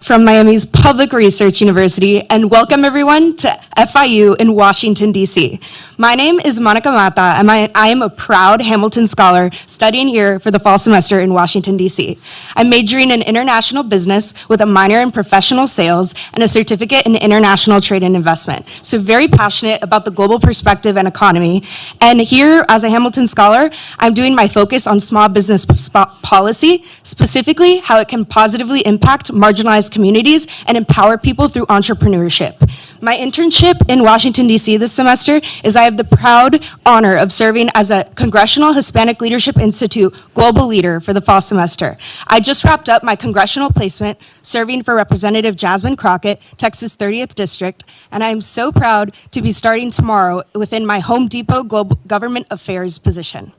from Miami's Public Research University, and welcome everyone to FIU in Washington, D.C. My name is Monica Mata, and I am a proud Hamilton Scholar studying here for the fall semester in Washington, D.C. I'm majoring in international business with a minor in professional sales and a certificate in international trade and investment. So very passionate about the global perspective and economy. And here, as a Hamilton Scholar, I'm doing my focus on small business policy, specifically how it can positively impact marginalized communities and empower people through entrepreneurship. My internship in Washington, D.C. this semester is I have the proud honor of serving as a Congressional Hispanic Leadership Institute Global Leader for the fall semester. I just wrapped up my congressional placement serving for Representative Jasmine Crockett, Texas 30th District, and I am so proud to be starting tomorrow within my Home Depot Global Government Affairs position.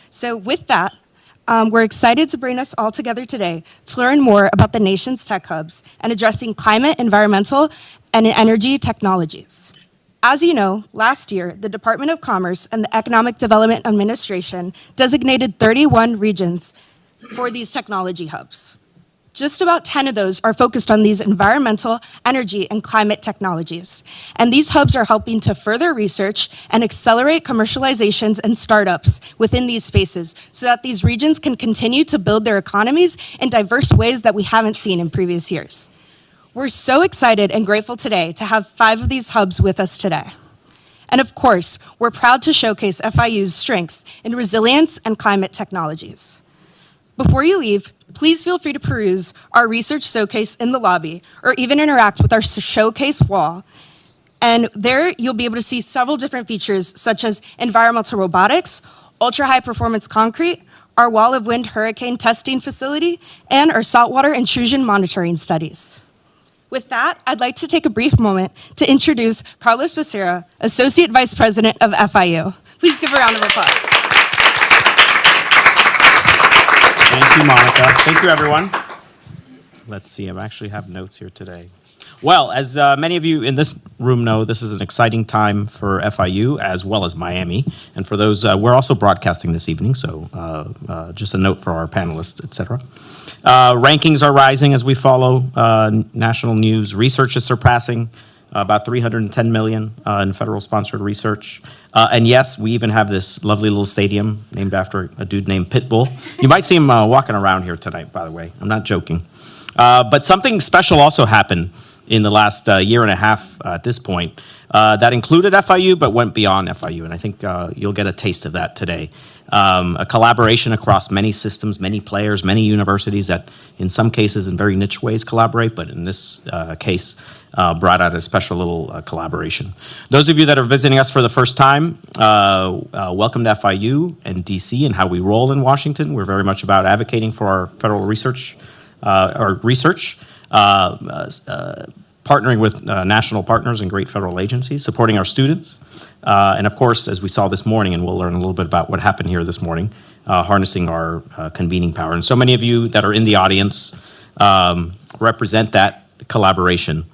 So with that, we're excited to bring us all together today to learn more about the nation's tech hubs and addressing climate, environmental, and energy technologies. As you know, last year, the Department of Commerce and the Economic Development Administration designated 31 regions for these technology hubs. Just about 10 of those are focused on these environmental, energy, and climate technologies. And these hubs are helping to further research and accelerate commercializations and startups within these spaces so that these regions can continue to build their economies in diverse ways that we haven't seen in previous years. We're so excited and grateful today to have 5 of these hubs with us today. And of course, we're proud to showcase FIU's strengths in resilience and climate technologies. Before you leave, please feel free to peruse our research showcase in the lobby or even interact with our showcase wall. And there you'll be able to see several different features such as environmental robotics, ultra-high performance concrete, our wall of wind hurricane testing facility, and our saltwater intrusion monitoring studies. With that, I'd like to take a brief moment to introduce Carlos Becerra, Associate Vice President of FIU. Please give a round of applause. Thank you, Monica. Thank you, everyone. Let's see, I actually have notes here today. Well, as many of you in this room know, this is an exciting time for FIU as well as Miami. And for those, we're also broadcasting this evening, so just a note for our panelists, et cetera. Rankings are rising as we follow national news. Research is surpassing about 310 million in federal sponsored research. And yes, we even have this lovely little stadium named after a dude named Pitbull. You might see him walking around here tonight, by the way. I'm not joking. But something special also happened in the last year and a half at this point that included FIU but went beyond FIU. And I think you'll get a taste of that today. A collaboration across many systems, many players, many universities that in some cases in very niche ways collaborate, but in this case brought out a special little collaboration. Those of you that are visiting us for the first time, welcome to FIU and DC and how we roll in Washington. We're very much about advocating for our federal research, partnering with national partners and great federal agencies, supporting our students, and of course, as we saw this morning, and we'll learn a little bit about what happened here this morning, harnessing our convening power. And so many of you that are in the audience represent that collaboration.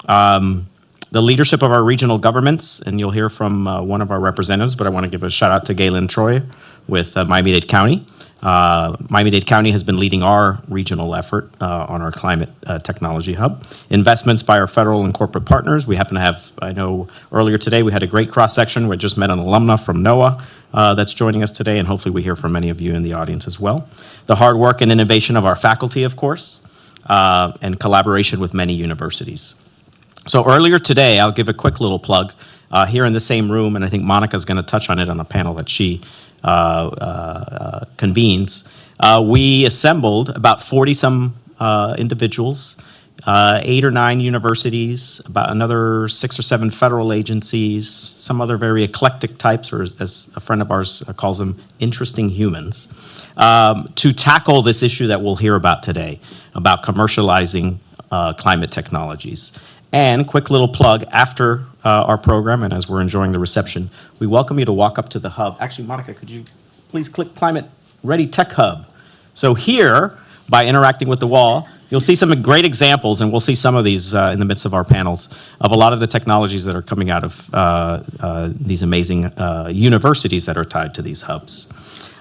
The leadership of our regional governments, and you'll hear from one of our representatives, but I want to give a shout out to Galen Troy with Miami-Dade County. Miami-Dade County has been leading our regional effort on our climate technology hub. Investments by our federal and corporate partners. We happen to have, I know earlier today we had a great cross-section. We just met an alumna from NOAA that's joining us today, and hopefully we hear from many of you in the audience as well. The hard work and innovation of our faculty, of course, and collaboration with many universities. So earlier today, I'll give a quick little plug here in the same room, and I think Monica's going to touch on it on a panel that she convenes. We assembled about 40-some individuals, 8 or 9 universities, about another 6 or 7 federal agencies, some other very eclectic types, or as a friend of ours calls them, interesting humans, to tackle this issue that we'll hear about today, about commercializing climate technologies. And quick little plug, after our program and as we're enjoying the reception, we welcome you to walk up to the hub. Actually, Monica, could you please click Climate Ready Tech Hub? So here, by interacting with the wall, you'll see some great examples, and we'll see some of these in the midst of our panels, of a lot of the technologies that are coming out of these amazing universities that are tied to these hubs.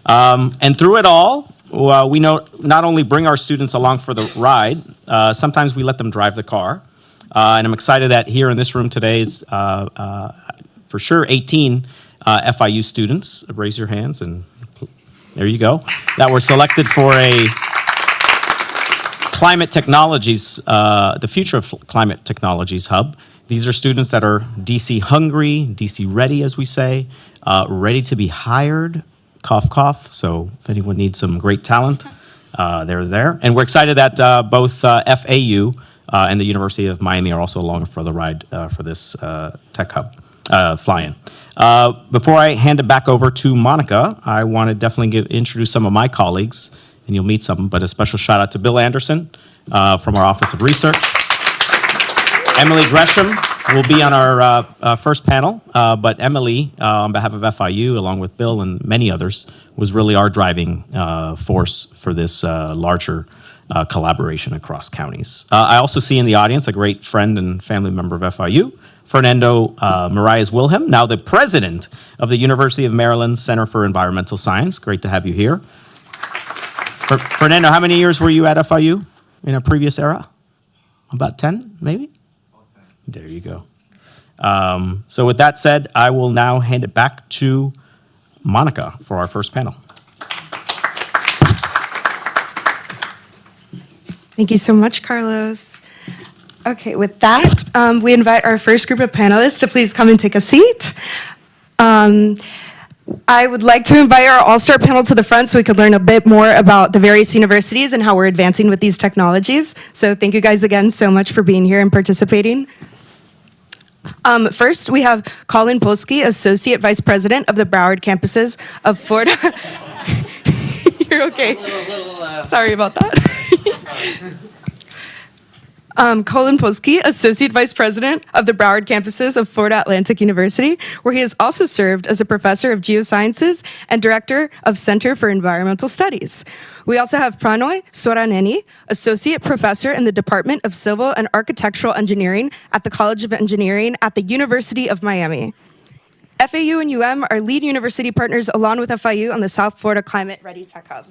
And through it all, we not only bring our students along for the ride, sometimes we let them drive the car. And I'm excited that here in this room today is for sure 18 FIU students. Raise your hands and there you go. That were selected for a climate technologies, the Future of Climate Technologies Hub. These are students that are DC hungry, DC ready, as we say, ready to be hired, cough, cough. So if anyone needs some great talent, they're there. And we're excited that both FAU and the University of Miami are also along for the ride for this Tech Hub fly-in. Before I hand it back over to Monica, I want to definitely introduce some of my colleagues, and you'll meet some, but a special shout out to Bill Anderson from our Office of Research. Emily Gresham will be on our first panel, but Emily, on behalf of FIU, along with Bill and many others, was really our driving force for this larger collaboration across counties. I also see in the audience a great friend and family member of FIU, Fernando Marias Wilhelm, now the president of the University of Maryland Center for Environmental Science. Great to have you here. Fernando, how many years were you at FIU in a previous era? About 10, maybe? There you go. So with that said, I will now hand it back to Monica for our first panel. Thank you so much, Carlos. Okay, with that, we invite our first group of panelists to please come and take a seat. I would like to invite our all-star panel to the front so we could learn a bit more about the various universities and how we're advancing with these technologies. So thank you guys again so much for being here and participating. First, we have Colin Polsky, Associate Vice President of the Broward campuses of Florida. You're okay. Sorry about that. Colin Polsky, Associate Vice President of the Broward campuses of Florida Atlantic University, where he has also served as a professor of geosciences and director of Center for Environmental Studies. We also have Pranoy Soraneni, Associate Professor in the Department of Civil and Architectural Engineering at the College of Engineering at the University of Miami. FAU and UM are lead university partners along with FIU on the South Florida Climate Ready Tech Hub.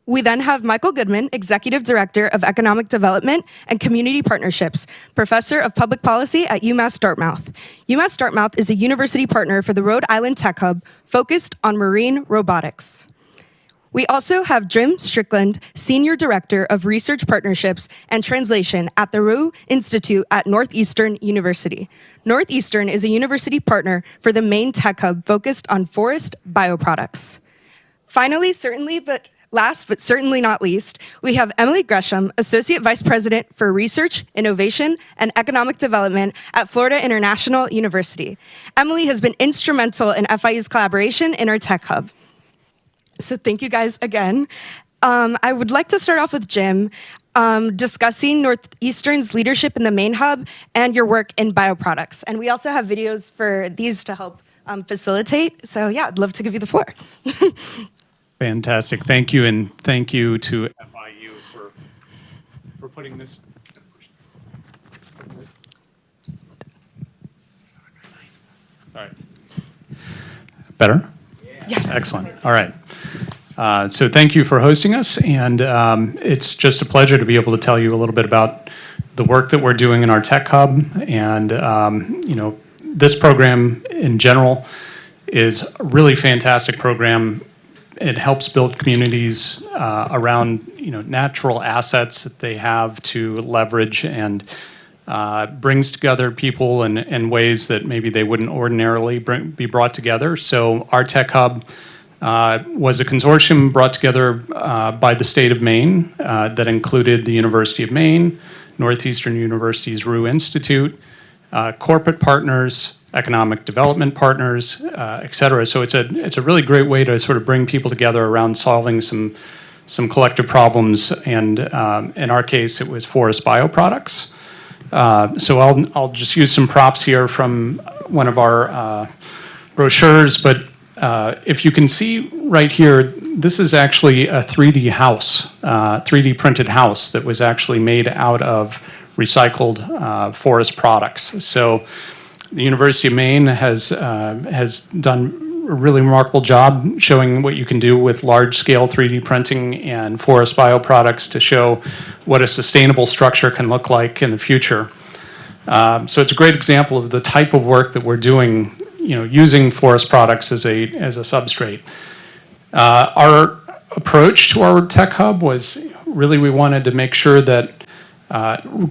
We then have Michael Goodman, Executive Director of Economic Development and Community Partnerships, Professor of Public Policy at UMass Dartmouth. UMass Dartmouth is a university partner for the Rhode Island Tech Hub focused on marine robotics. We also have Jim Strickland, Senior Director of Research Partnerships and Translation at the Roux Institute at Northeastern University. Northeastern is a university partner for the main tech hub focused on forest bioproducts. Finally, last but certainly not least, we have Emily Gresham, Associate Vice President for Research, Innovation, and Economic Development at Florida International University. Emily has been instrumental in FIU's collaboration in our tech hub. So thank you guys again. I would like to start off with Jim, discussing Northeastern's leadership in the main hub and your work in bioproducts. And we also have videos for these to help facilitate. So yeah, I'd love to give you the floor. Fantastic. Thank you, and thank you to FIU for putting this. All right. Better? Yes. Excellent. All right. So thank you for hosting us, and it's just a pleasure to be able to tell you a little bit about the work that we're doing in our Tech Hub, and this program in general is a really fantastic program. It helps build communities around natural assets that they have to leverage, and brings together people in ways that maybe they wouldn't ordinarily be brought together. So our Tech Hub was a consortium brought together by the state of Maine that included the University of Maine, Northeastern University's Roux Institute, corporate partners, economic development partners, et cetera. So it's a really great way to sort of bring people together around solving some collective problems. And in our case, it was forest bioproducts. So I'll just use some props here from one of our brochures, but if you can see right here, this is actually a 3D house, 3D printed house that was actually made out of recycled forest products. So the University of Maine has done really remarkable job showing what you can do with large-scale 3D printing and forest bioproducts to show what a sustainable structure can look like in the future. So it's a great example of the type of work that we're doing, using forest products as a substrate. Our approach to our tech hub was really we wanted to make sure that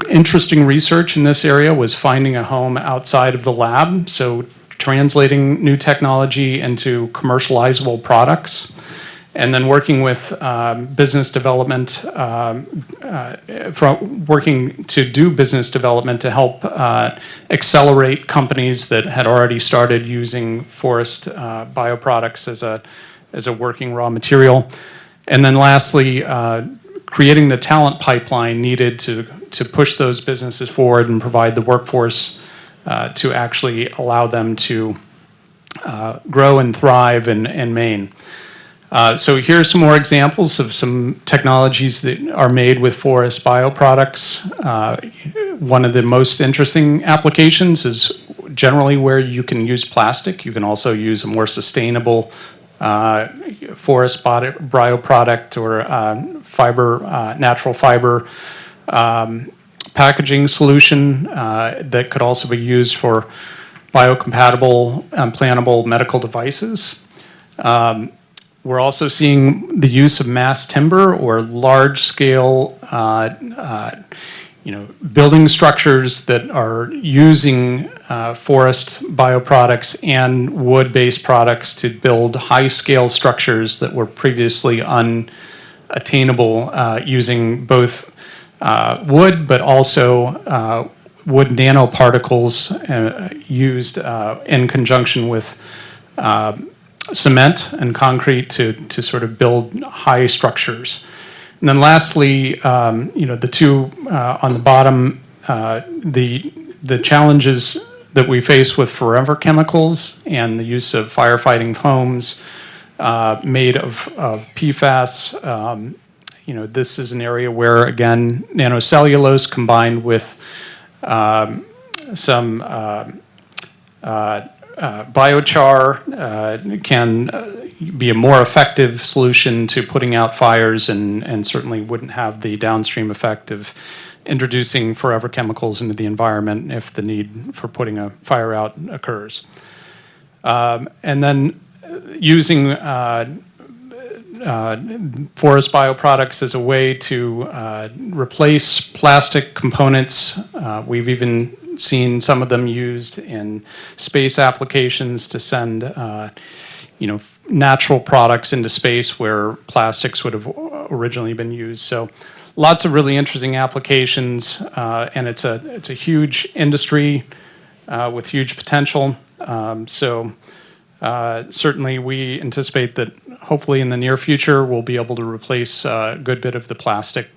interesting research in this area was finding a home outside of the lab, so translating new technology into commercializable products, and then working with business development, working to do business development to help accelerate companies that had already started using forest bioproducts as a working raw material. And then lastly, creating the talent pipeline needed to push those businesses forward and provide the workforce to actually allow them to grow and thrive in Maine. So here's some more examples of some technologies that are made with forest bioproducts. One of the most interesting applications is generally where you can use plastic. You can also use a more sustainable forest bioproduct or natural fiber packaging solution that could also be used for biocompatible and plantable medical devices. We're also seeing the use of mass timber or large-scale building structures that are using forest bioproducts and wood-based products to build high-scale structures that were previously unattainable using both wood, but also wood nanoparticles used in conjunction with cement and concrete to sort of build high structures. And then lastly, the two on the bottom, the challenges that we face with forever chemicals and the use of firefighting foams made of PFAS. This is an area where, again, nanocellulose combined with some biochar can be a more effective solution to putting out fires and certainly wouldn't have the downstream effect of introducing forever chemicals into the environment if the need for putting a fire out occurs. And then using forest bioproducts as a way to replace plastic components. We've even seen some of them used in space applications to send natural products into space where plastics would have originally been used. So lots of really interesting applications, and it's a huge industry with huge potential. Certainly we anticipate that hopefully in the near future we'll be able to replace a good bit of the plastic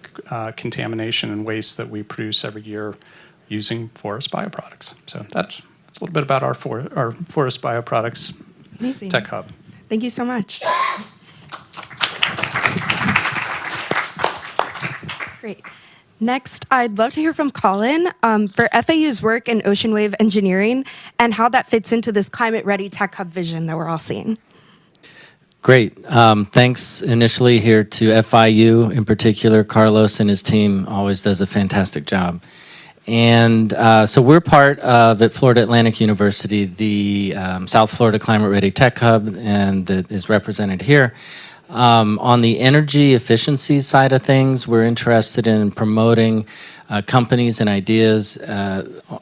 contamination and waste that we produce every year using forest bioproducts. So that's a little bit about our forest bioproducts Amazing. Tech Hub. Thank you so much. Great. Next, I'd love to hear from Colin for FIU's work in ocean wave engineering and how that fits into this climate-ready tech hub vision that we're all seeing. Great. Thanks initially here to FIU in particular. Carlos and his team always does a fantastic job. And so we're part of, at Florida Atlantic University, the South Florida Climate Ready Tech Hub, and that is represented here. On the energy efficiency side of things, we're interested in promoting companies and ideas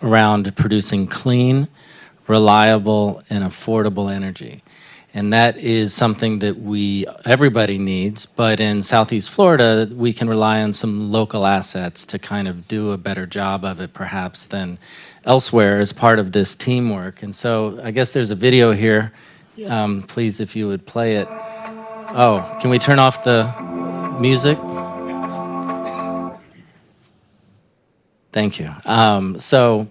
around producing clean, reliable, and affordable energy. And that is something that everybody needs, but in Southeast Florida, we can rely on some local assets to kind of do a better job of it perhaps than elsewhere as part of this teamwork. And so I guess there's a video here. Please, if you would play it. Oh, can we turn off the music? Thank you. So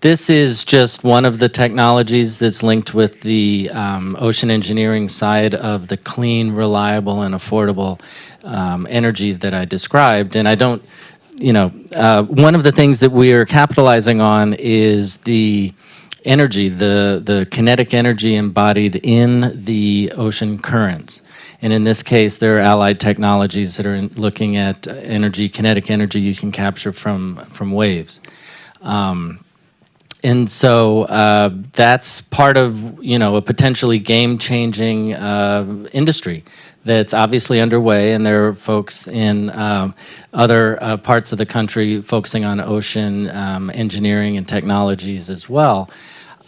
this is just one of the technologies that's linked with the ocean engineering side of the clean, reliable, and affordable energy that I described. And I don't, one of the things that we are capitalizing on is the energy, the kinetic energy embodied in the ocean currents. And in this case, there are allied technologies that are looking at energy, kinetic energy you can capture from waves. And so that's part of, a potentially game-changing industry that's obviously underway, and there are folks in other parts of the country focusing on ocean engineering and technologies as well.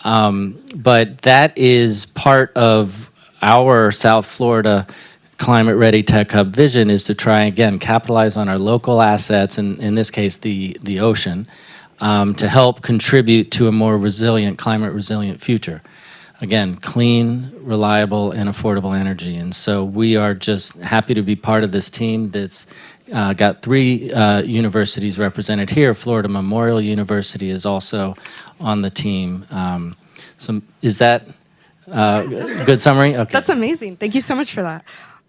But that is part of our South Florida Climate Ready Tech Hub vision, is to try, again, capitalize on our local assets, and in this case, the ocean, to help contribute to a more resilient, climate resilient future. Again, clean, reliable, and affordable energy. And so we are just happy to be part of this team that's got 3 universities represented here. Florida Memorial University is also on the team. Is that a good summary? Okay. That's amazing. Thank you so much for that.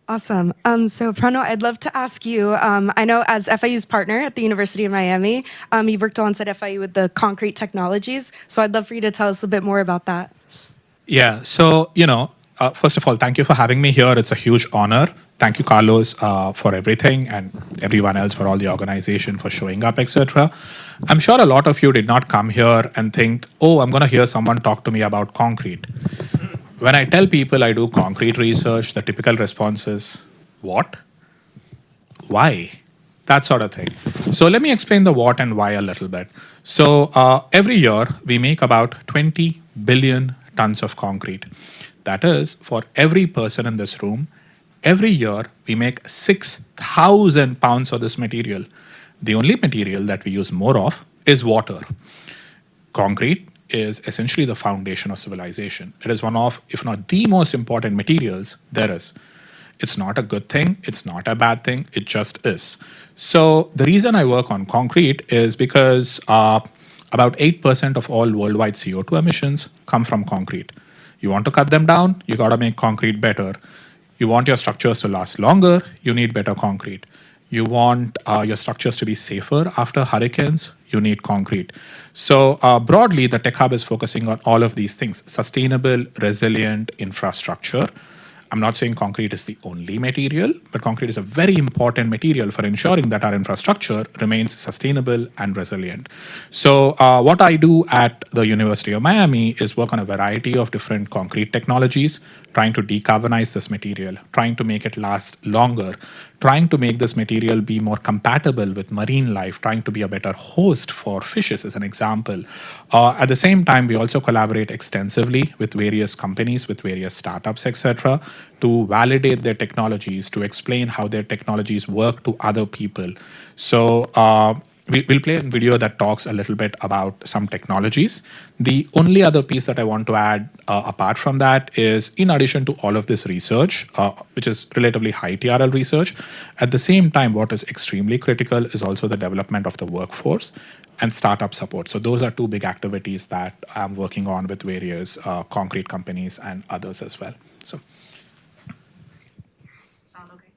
Awesome. So Prano, I'd love to ask you, I know as FIU's partner at the University of Miami, you've worked alongside FIU with the concrete technologies. So I'd love for you to tell us a bit more about that. Yeah, so, first of all, thank you for having me here. It's a huge honor. Thank you, Carlos, for everything, and everyone else for all the organization for showing up, etc. I'm sure a lot of you did not come here and think, oh, I'm going to hear someone talk to me about concrete. When I tell people I do concrete research, the typical response is, what? Why? That sort of thing. So let me explain the what and why a little bit. So every year, we make about 20 billion tons of concrete. That is, for every person in this room, every year we make 6,000 pounds of this material. The only material that we use more of is water. Concrete is essentially the foundation of civilization. It is one of, if not the most important materials there is. It's not a good thing, it's not a bad thing, it just is. So the reason I work on concrete is because about 8% of all worldwide CO2 emissions come from concrete. You want to cut them down, you got to make concrete better. You want your structures to last longer, you need better concrete. You want your structures to be safer after hurricanes, you need concrete. So broadly, the Tech Hub is focusing on all of these things: sustainable, resilient infrastructure. I'm not saying concrete is the only material, but concrete is a very important material for ensuring that our infrastructure remains sustainable and resilient. So what I do at the University of Miami is work on a variety of different concrete technologies, trying to decarbonize this material, trying to make it last longer, trying to make this material be more compatible with marine life, trying to be a better host for fishes, as an example. At the same time, we also collaborate extensively with various companies, with various startups, etc., to validate their technologies, to explain how their technologies work to other people. So we'll play a video that talks a little bit about some technologies. The only other piece that I want to add apart from that is, in addition to all of this research, which is relatively high TRL research, at the same time, what is extremely critical is also the development of the workforce and startup support. So those are 2 big activities that I'm working on with various concrete companies and others as well. So. Sound okay?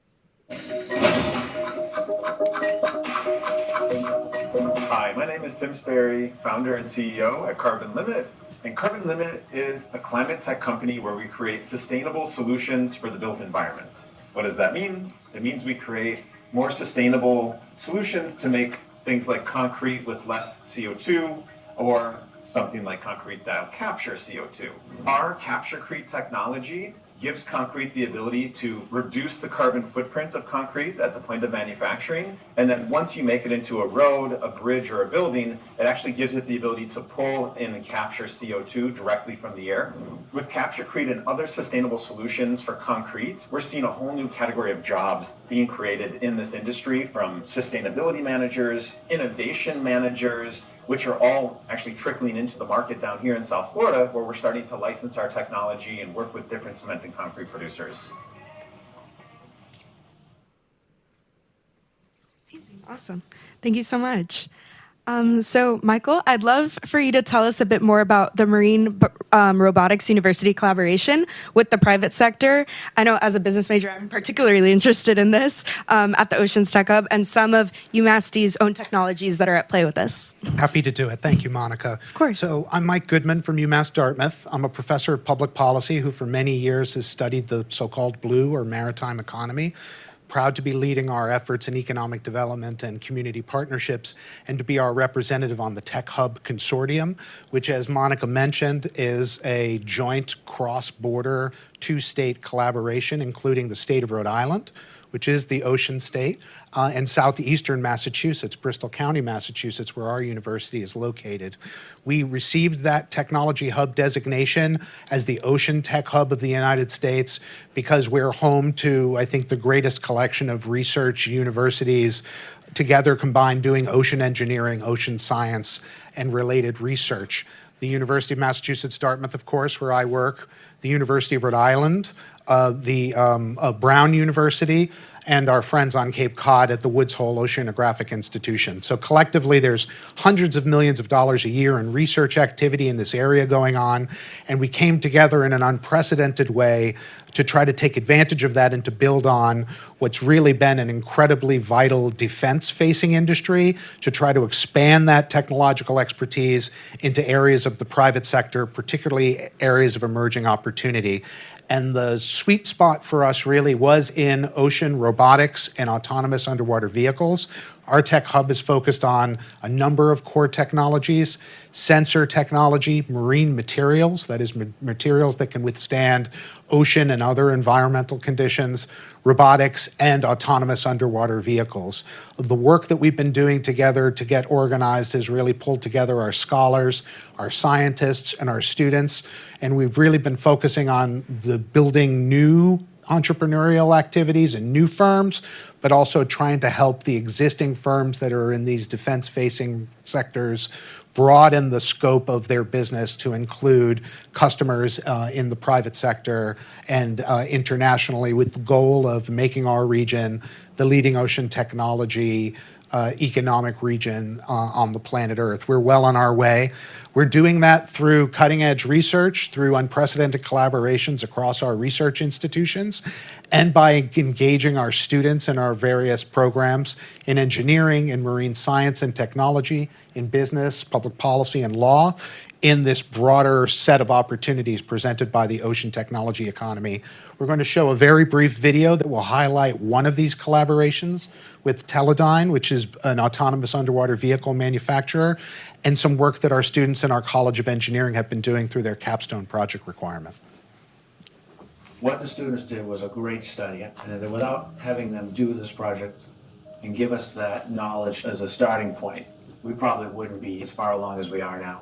Hi, my name is Tim Sperry, founder and CEO at Carbon Limit. And Carbon Limit is a climate tech company where we create sustainable solutions for the built environment. What does that mean? It means we create more sustainable solutions to make things like concrete with less CO2, or something like concrete that'll capture CO2. Our CaptureCrete technology gives concrete the ability to reduce the carbon footprint of concrete at the point of manufacturing. And then once you make it into a road, a bridge, or a building, it actually gives it the ability to pull in and capture CO2 directly from the air. With CaptureCrete and other sustainable solutions for concrete, we're seeing a whole new category of jobs being created in this industry, from sustainability managers, innovation managers, which are all actually trickling into the market down here in South Florida, where we're starting to license our technology and work with different cement and concrete producers. Amazing. Awesome. Thank you so much. So, Michael, I'd love for you to tell us a bit more about the Marine Robotics University collaboration with the private sector. I know as a business major, I'm particularly interested in this at the Oceans Tech Hub and some of UMassD's own technologies that are at play with this. Happy to do it. Thank you, Monica. Of course. So I'm Mike Goodman from UMass Dartmouth. I'm a professor of public policy who for many years has studied the so-called blue or maritime economy. Proud to be leading our efforts in economic development and community partnerships and to be our representative on the Tech Hub Consortium, which, as Monica mentioned, is a joint cross-border two-state collaboration, including the state of Rhode Island, which is the ocean state, and southeastern Massachusetts, Bristol County, Massachusetts, where our university is located. We received that technology hub designation as the Ocean Tech Hub of the United States because we're home to, I think, the greatest collection of research universities together combined doing ocean engineering, ocean science, and related research. The University of Massachusetts Dartmouth, of course, where I work, the University of Rhode Island, the Brown University, and our friends on Cape Cod at the Woods Hole Oceanographic Institution. So collectively, there's hundreds of millions of dollars a year in research activity in this area going on, and we came together in an unprecedented way to try to take advantage of that and to build on what's really been an incredibly vital defense-facing industry, to try to expand that technological expertise into areas of the private sector, particularly areas of emerging opportunity. And the sweet spot for us really was in ocean robotics and autonomous underwater vehicles. Our tech hub is focused on a number of core technologies: sensor technology, marine materials, that is materials that can withstand ocean and other environmental conditions, robotics, and autonomous underwater vehicles. The work that we've been doing together to get organized has really pulled together our scholars, our scientists, and our students, and we've really been focusing on the building new entrepreneurial activities and new firms, but also trying to help the existing firms that are in these defense-facing sectors broaden the scope of their business to include customers in the private sector and internationally, with the goal of making our region the leading ocean technology economic region on the planet Earth. We're well on our way. We're doing that through cutting-edge research, through unprecedented collaborations across our research institutions, and by engaging our students in our various programs in engineering, in marine science and technology, in business, public policy, and law, in this broader set of opportunities presented by the ocean technology economy. We're going to show a very brief video that will highlight one of these collaborations with Teledyne, which is an autonomous underwater vehicle manufacturer, and some work that our students in our College of Engineering have been doing through their capstone project requirement. What the students did was a great study, and without having them do this project and give us that knowledge as a starting point, we probably wouldn't be as far along as we are now.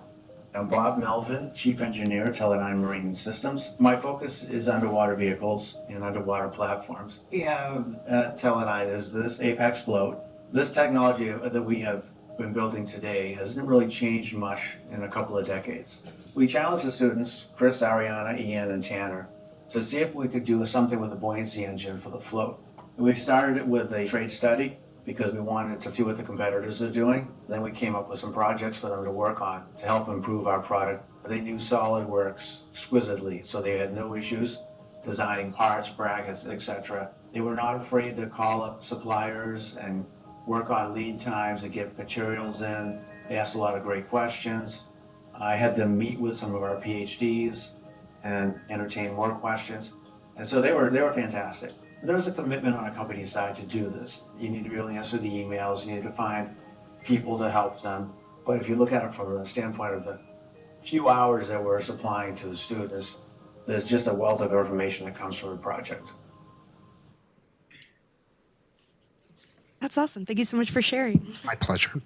I'm Bob Melvin, Chief Engineer, Teledyne Marine Systems. My focus is underwater vehicles and underwater platforms. We have at Teledyne is this Apex float. This technology that we have been building today hasn't really changed much in a couple of decades. We challenged the students, Chris, Ariana, Ian, and Tanner, to see if we could do something with the buoyancy engine for the float. We started it with a trade study because we wanted to see what the competitors are doing. Then we came up with some projects for them to work on to help improve our product. They knew SolidWorks exquisitely, so they had no issues designing parts, brackets, etc. They were not afraid to call up suppliers and work on lead times to get materials in. They asked a lot of great questions. I had them meet with some of our PhDs and entertain more questions. And so they were fantastic. There's a commitment on a company side to do this. You need to be able to answer the emails, you need to find people to help them. But if you look at it from the standpoint of the few hours that we're supplying to the students, there's just a wealth of information that comes from the project. That's awesome. Thank you so much for sharing. My pleasure.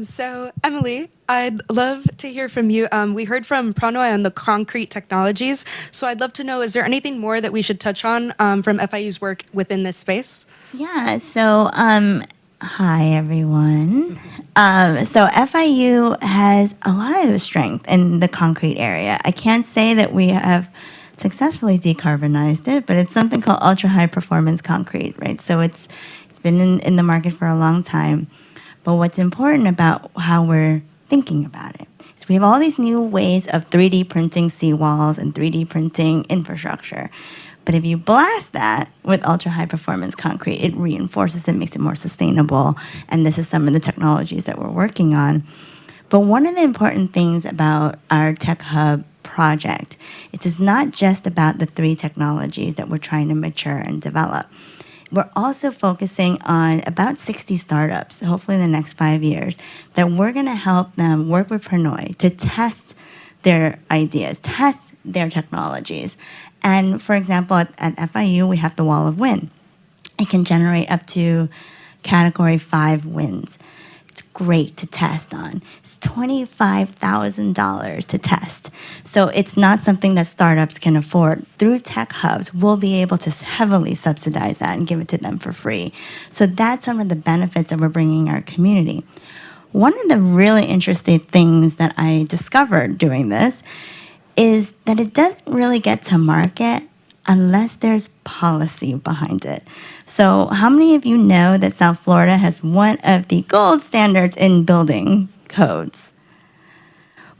So, Emily, I'd love to hear from you. We heard from Pranoy on the concrete technologies. So I'd love to know, is there anything more that we should touch on from FIU's work within this space? Yeah, so hi, everyone. So FIU has a lot of strength in the concrete area. I can't say that we have successfully decarbonized it, but it's something called ultra-high performance concrete, right? So it's been in the market for a long time. But what's important about how we're thinking about it is we have all these new ways of 3D printing seawalls and 3D printing infrastructure. But if you blast that with ultra high performance concrete, it reinforces it, makes it more sustainable. And this is some of the technologies that we're working on. But one of the important things about our Tech Hub project, it is not just about the 3 technologies that we're trying to mature and develop. We're also focusing on about 60 startups, hopefully in the next 5 years, that we're going to help them work with Pernod to test their ideas, test their technologies. And for example, at FIU, we have the Wall of Wind. It can generate up to Category 5 winds. It's great to test on. It's $25,000 to test. So it's not something that startups can afford. Through tech hubs, we'll be able to heavily subsidize that and give it to them for free. So that's some of the benefits that we're bringing our community. One of the really interesting things that I discovered doing this is that it doesn't really get to market unless there's policy behind it. So how many of you know that South Florida has one of the gold standards in building codes?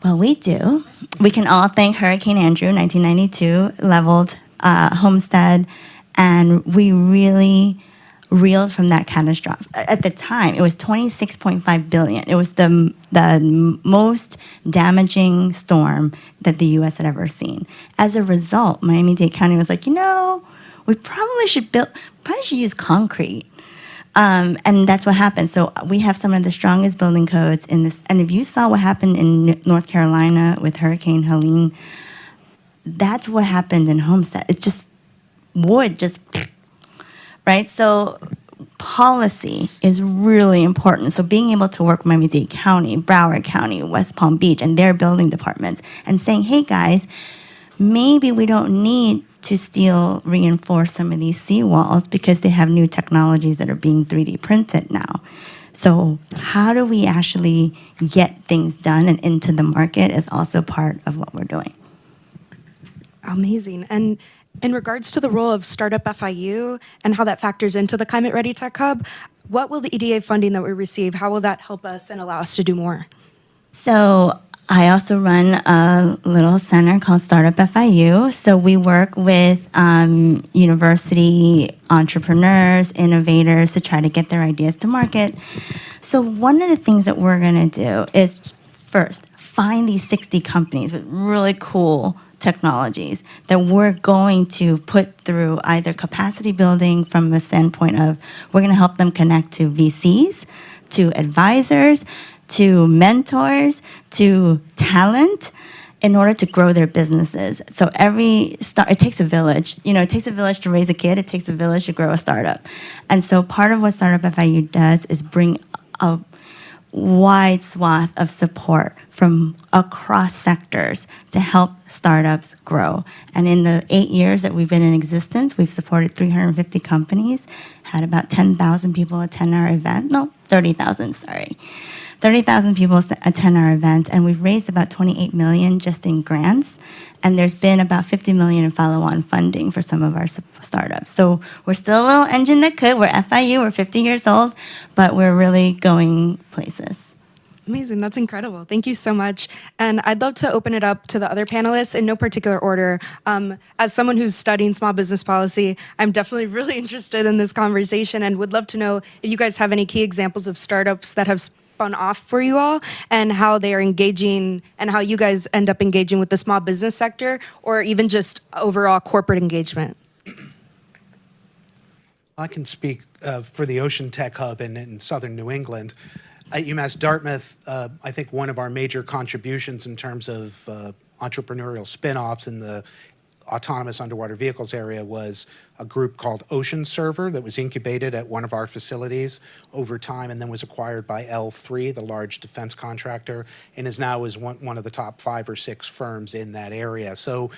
Well, we do. We can all thank Hurricane Andrew, 1992, leveled Homestead, and we really reeled from that catastrophe. At the time, it was $26.5 billion. It was the most damaging storm that the U.S. had ever seen. As a result, Miami-Dade County was like, we probably should use concrete. And that's what happened. So we have some of the strongest building codes in this. And if you saw what happened in North Carolina with Hurricane Helene, that's what happened in Homestead. It just right? So policy is really important. So being able to work with Miami-Dade County, Broward County, West Palm Beach, and their building departments, and saying, hey guys, maybe we don't need to steel reinforce some of these seawalls because they have new technologies that are being 3D printed now. So how do we actually get things done and into the market is also part of what we're doing. Amazing. And in regards to the role of Startup FIU and how that factors into the Climate Ready Tech Hub, what will the EDA funding that we receive, how will that help us and allow us to do more? So I also run a little center called Startup FIU. So we work with university entrepreneurs, innovators to try to get their ideas to market. So one of the things that we're going to do is first find these 60 companies with really cool technologies that we're going to put through either capacity building from a standpoint of we're going to help them connect to VCs, to advisors, to mentors, to talent in order to grow their businesses. So it takes a village. It takes a village to raise a kid. It takes a village to grow a startup. And so part of what Startup FIU does is bring a wide swath of support from across sectors to help startups grow. And in the 8 years that we've been in existence, we've supported 350 companies, had about 10,000 people attend our event. No, 30,000, sorry. 30,000 people attend our event, and we've raised about $28 million just in grants. And there's been about $50 million in follow-on funding for some of our startups. So we're still a little engine that could. We're FIU, we're 50 years old, but we're really going places. Amazing. That's incredible. Thank you so much. And I'd love to open it up to the other panelists in no particular order. As someone who's studying small business policy, I'm definitely really interested in this conversation and would love to know if you guys have any key examples of startups that have spun off for you all and how they are engaging and how you guys end up engaging with the small business sector or even just overall corporate engagement. I can speak for the Ocean Tech Hub in southern New England. At UMass Dartmouth, I think one of our major contributions in terms of entrepreneurial spin-offs in the autonomous underwater vehicles area was a group called Ocean Server that was incubated at one of our facilities over time and then was acquired by L3, the large defense contractor, and is now one of the top 5 or 6 firms in that area. So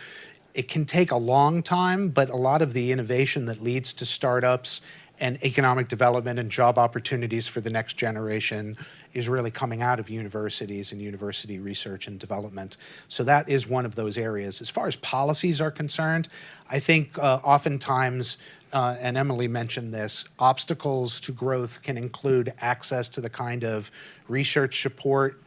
it can take a long time, but a lot of the innovation that leads to startups and economic development and job opportunities for the next generation is really coming out of universities and university research and development. So that is one of those areas. As far as policies are concerned, I think oftentimes, and Emily mentioned this, obstacles to growth can include access to the kind of research support,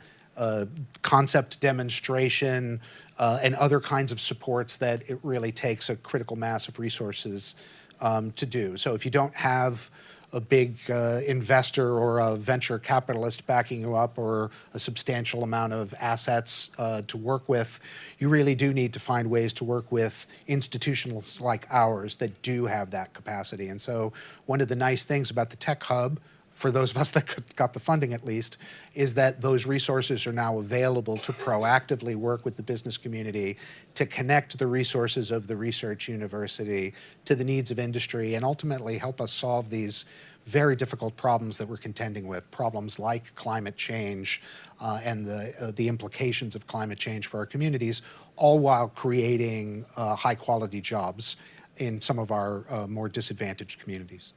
concept demonstration, and other kinds of supports that it really takes a critical mass of resources to do. So if you don't have a big investor or a venture capitalist backing you up or a substantial amount of assets to work with, you really do need to find ways to work with institutions like ours that do have that capacity. And so one of the nice things about the Tech Hub, for those of us that got the funding at least, is that those resources are now available to proactively work with the business community to connect the resources of the research university to the needs of industry and ultimately help us solve these very difficult problems that we're contending with, problems like climate change and the implications of climate change for our communities, all while creating high-quality jobs in some of our more disadvantaged communities.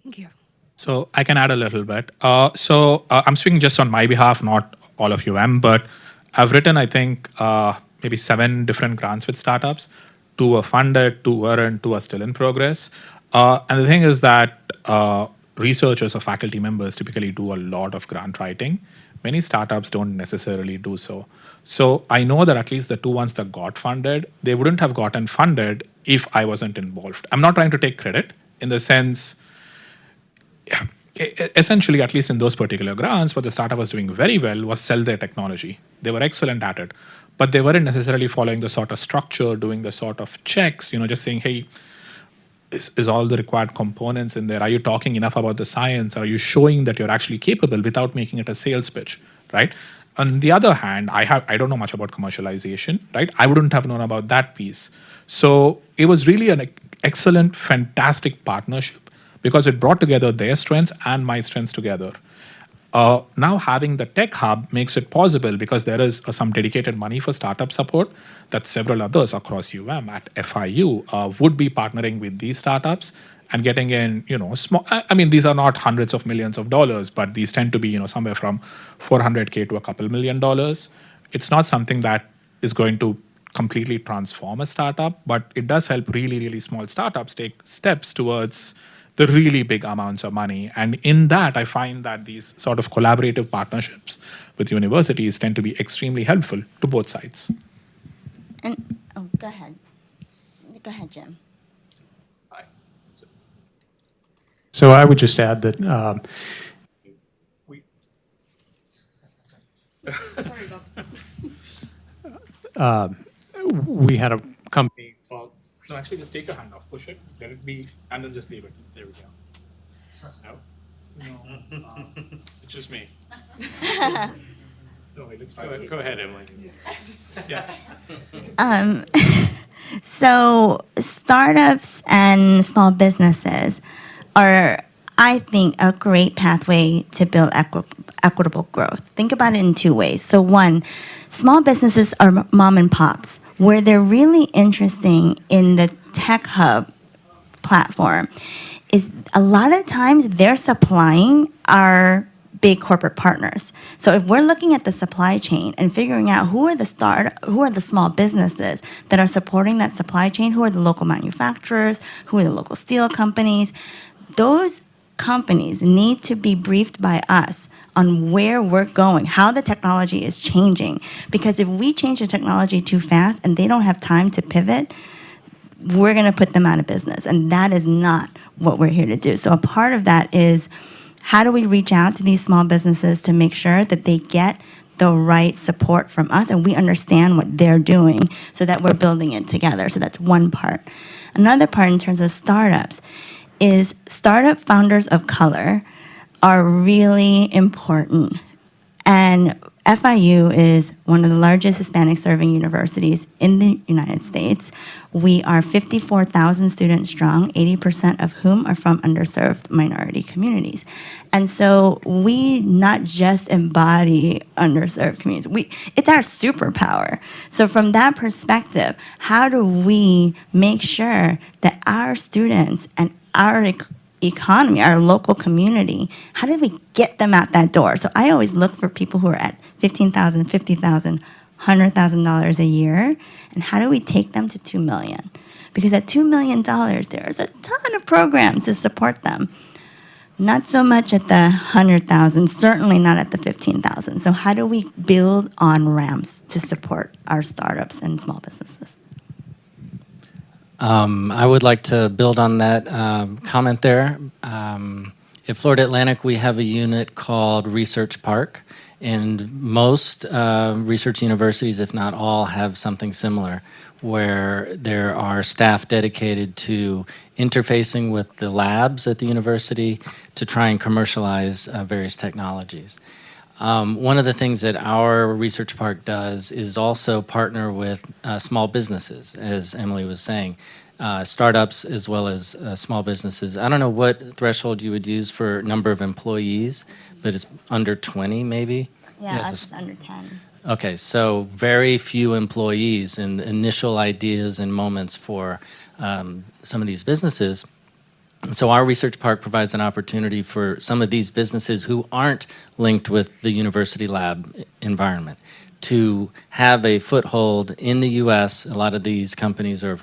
Thank you. So I can add a little bit. I'm speaking just on my behalf, not all of UM, but I've written, I think, maybe 7 different grants with startups. 2 were funded, 2 weren't, 2 are still in progress. And the thing is that researchers or faculty members typically do a lot of grant writing. Many startups don't necessarily do so. So I know that at least the 2 ones that got funded, they wouldn't have gotten funded if I wasn't involved. I'm not trying to take credit in the sense, essentially, at least in those particular grants, what the startup was doing very well was sell their technology. They were excellent at it, but they weren't necessarily following the sort of structure, doing the sort of checks, just saying, hey, is all the required components in there? Are you talking enough about the science? Are you showing that you're actually capable without making it a sales pitch, right? On the other hand, I don't know much about commercialization, right? I wouldn't have known about that piece. So it was really an excellent, fantastic partnership because it brought together their strengths and my strengths together. Now having the Tech Hub makes it possible because there is some dedicated money for startup support that several others across UM at FIU would be partnering with these startups and getting in, small. I mean, these are not hundreds of millions of dollars, but these tend to be, somewhere from $400K to a couple $1 million. It's not something that is going to completely transform a startup, but it does help really, really small startups take steps towards the really big amounts of money. And in that, I find that these sort of collaborative partnerships with universities tend to be extremely helpful to both sides. And, go ahead. Go ahead, Jim. So I would just add that we had a company. No, actually, just take your hand off, push it, let it be, and then just leave it. There we go. No? No. It's just me. No, wait, let's try it. Go ahead, Emily. Yeah. So startups and small businesses are, I think, a great pathway to build equitable growth. Think about it in 2 ways. So 1, small businesses are mom and pops, where they're really interesting in the Tech Hub platform is a lot of times they're supplying our big corporate partners. So if we're looking at the supply chain and figuring out who are the small businesses that are supporting that supply chain, who are the local manufacturers, who are the local steel companies, those companies need to be briefed by us on where we're going, how the technology is changing. Because if we change the technology too fast and they don't have time to pivot, we're going to put them out of business. And that is not what we're here to do. So a part of that is how do we reach out to these small businesses to make sure that they get the right support from us and we understand what they're doing so that we're building it together. So that's one part. Another part in terms of startups is startup founders of color are really important. And FIU is one of the largest Hispanic serving universities in the United States. We are 54,000 students strong, 80% of whom are from underserved minority communities. And so we not just embody underserved communities, it's our superpower. So from that perspective, how do we make sure that our students and our economy, our local community. How do we get them out that door? So I always look for people who are at $15,000, $50,000, $100,000 a year, and how do we take them to $2 million? Because at $2 million, there's a ton of programs to support them. Not so much at the 100,000, certainly not at the 15,000. So how do we build on ramps to support our startups and small businesses? I would like to build on that comment there. At Florida Atlantic, we have a unit called Research Park, and most research universities, if not all, have something similar, where there are staff dedicated to interfacing with the labs at the university to try and commercialize various technologies. One of the things that our research park does is also partner with small businesses, as Emily was saying, startups as well as small businesses. I don't know what threshold you would use for number of employees, but it's under 20 maybe? Yeah, Yes, us is under 10. Okay, so very few employees and initial ideas and moments for some of these businesses. So our research park provides an opportunity for some of these businesses who aren't linked with the university lab environment to have a foothold in the U.S. A lot of these companies are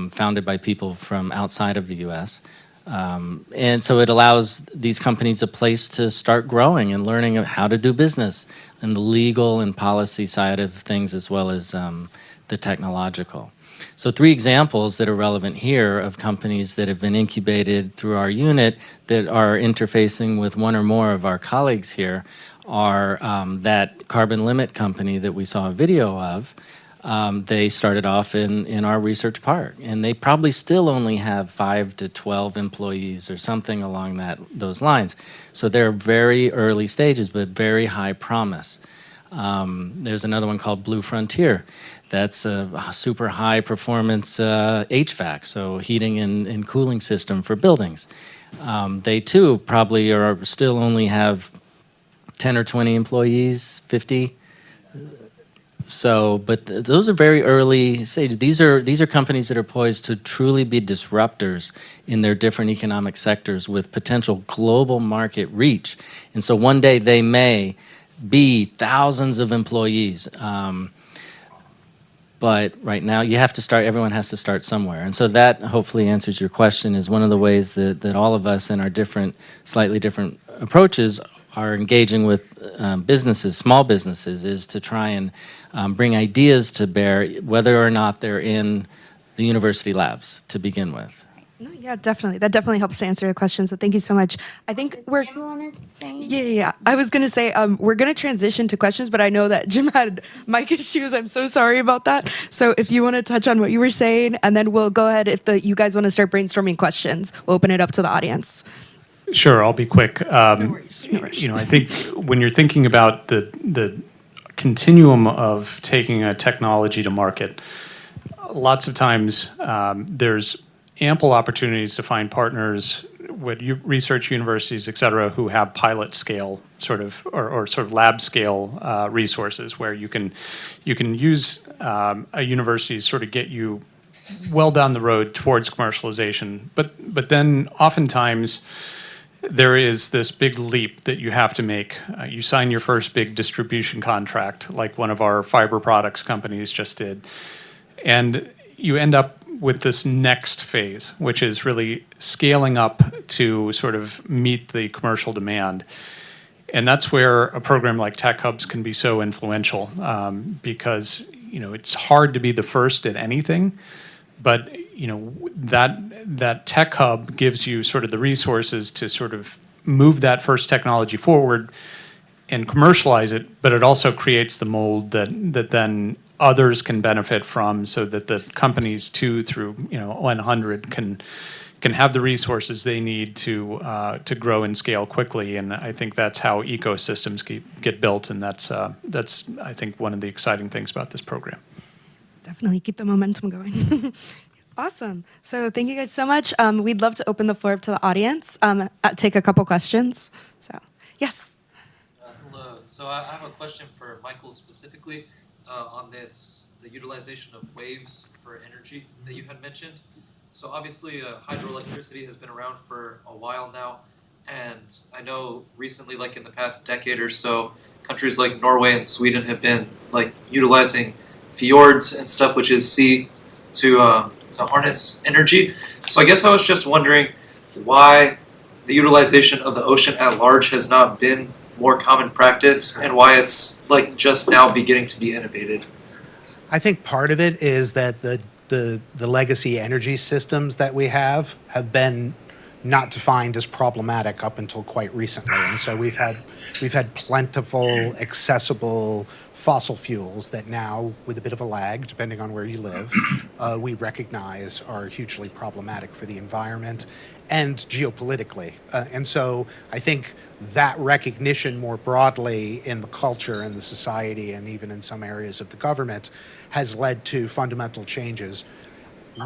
founded by people from outside of the U.S. And so it allows these companies a place to start growing and learning how to do business and the legal and policy side of things as well as the technological. So 3 examples that are relevant here of companies that have been incubated through our unit that are interfacing with one or more of our colleagues here are that Carbon Limit company that we saw a video of. They started off in our research park, and they probably still only have 5 to 12 employees or something along those lines. So they're very early stages, but very high promise. There's another one called Blue Frontier. That's a super high performance HVAC, so heating and cooling system for buildings. They too probably are still only have 10 or 20 employees, 50. So, but those are very early stages. These are companies that are poised to truly be disruptors in their different economic sectors with potential global market reach. And so one day they may be thousands of employees. But right now you have to start, everyone has to start somewhere. And so that hopefully answers your question, is one of the ways that all of us in our slightly different approaches are engaging with businesses, small businesses, is to try and bring ideas to bear, whether or not they're in the university labs to begin with. No, yeah, definitely. That definitely helps to answer your question. So thank you so much. I think we're. Jim wanted to say? Yeah. I was gonna say we're gonna transition to questions, but I know that Jim had mic issues. I'm so sorry about that. So if you want to touch on what you were saying, and then we'll go ahead. If you guys want to start brainstorming questions, we'll open it up to the audience. Sure, I'll be quick. No worries. You know, I think when you're thinking about the continuum of taking a technology to market, lots of times there's ample opportunities to find partners with research universities, et cetera, who have pilot scale or sort of lab scale resources where you can use a university to sort of get you well down the road towards commercialization. But then oftentimes there is this big leap that you have to make. You sign your first big distribution contract, like one of our fiber products companies just did, and you end up with this next phase, which is really scaling up to sort of meet the commercial demand. And that's where a program like Tech Hubs can be so influential, because it's hard to be the first at anything, but that Tech Hub gives you sort of the resources to sort of move that first technology forward and commercialize it, but it also creates the mold that then others can benefit from, so that the companies 2 through 100 can have the resources they need to grow and scale quickly. And I think that's how ecosystems get built, and that's I think one of the exciting things about this program. Definitely keep the momentum going. Awesome. So thank you guys so much. We'd love to open the floor up to the audience. Take a couple questions. So yes. Hello. So I have a question for Michael specifically on the utilization of waves for energy that you had mentioned. So obviously, hydroelectricity has been around for a while now, and I know recently, like in the past decade or so, countries like Norway and Sweden have been like utilizing fjords and stuff, which is sea, to harness energy. So I guess I was just wondering why the utilization of the ocean at large has not been more common practice, and why it's like just now beginning to be innovated. I think part of it is that the legacy energy systems that we have been not defined as problematic up until quite recently, and so we've had plentiful, accessible fossil fuels that now, with a bit of a lag, depending on where you live, we recognize are hugely problematic for the environment and geopolitically. And so I think that recognition more broadly in the culture and the society and even in some areas of the government has led to fundamental changes.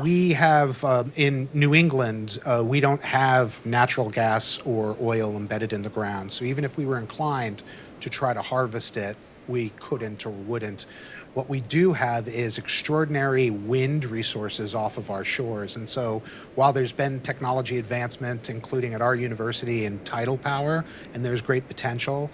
We have, in New England, we don't have natural gas or oil embedded in the ground. So even if we were inclined to try to harvest it, we couldn't or wouldn't. What we do have is extraordinary wind resources off of our shores. And so while there's been technology advancement, including at our university in tidal power, and there's great potential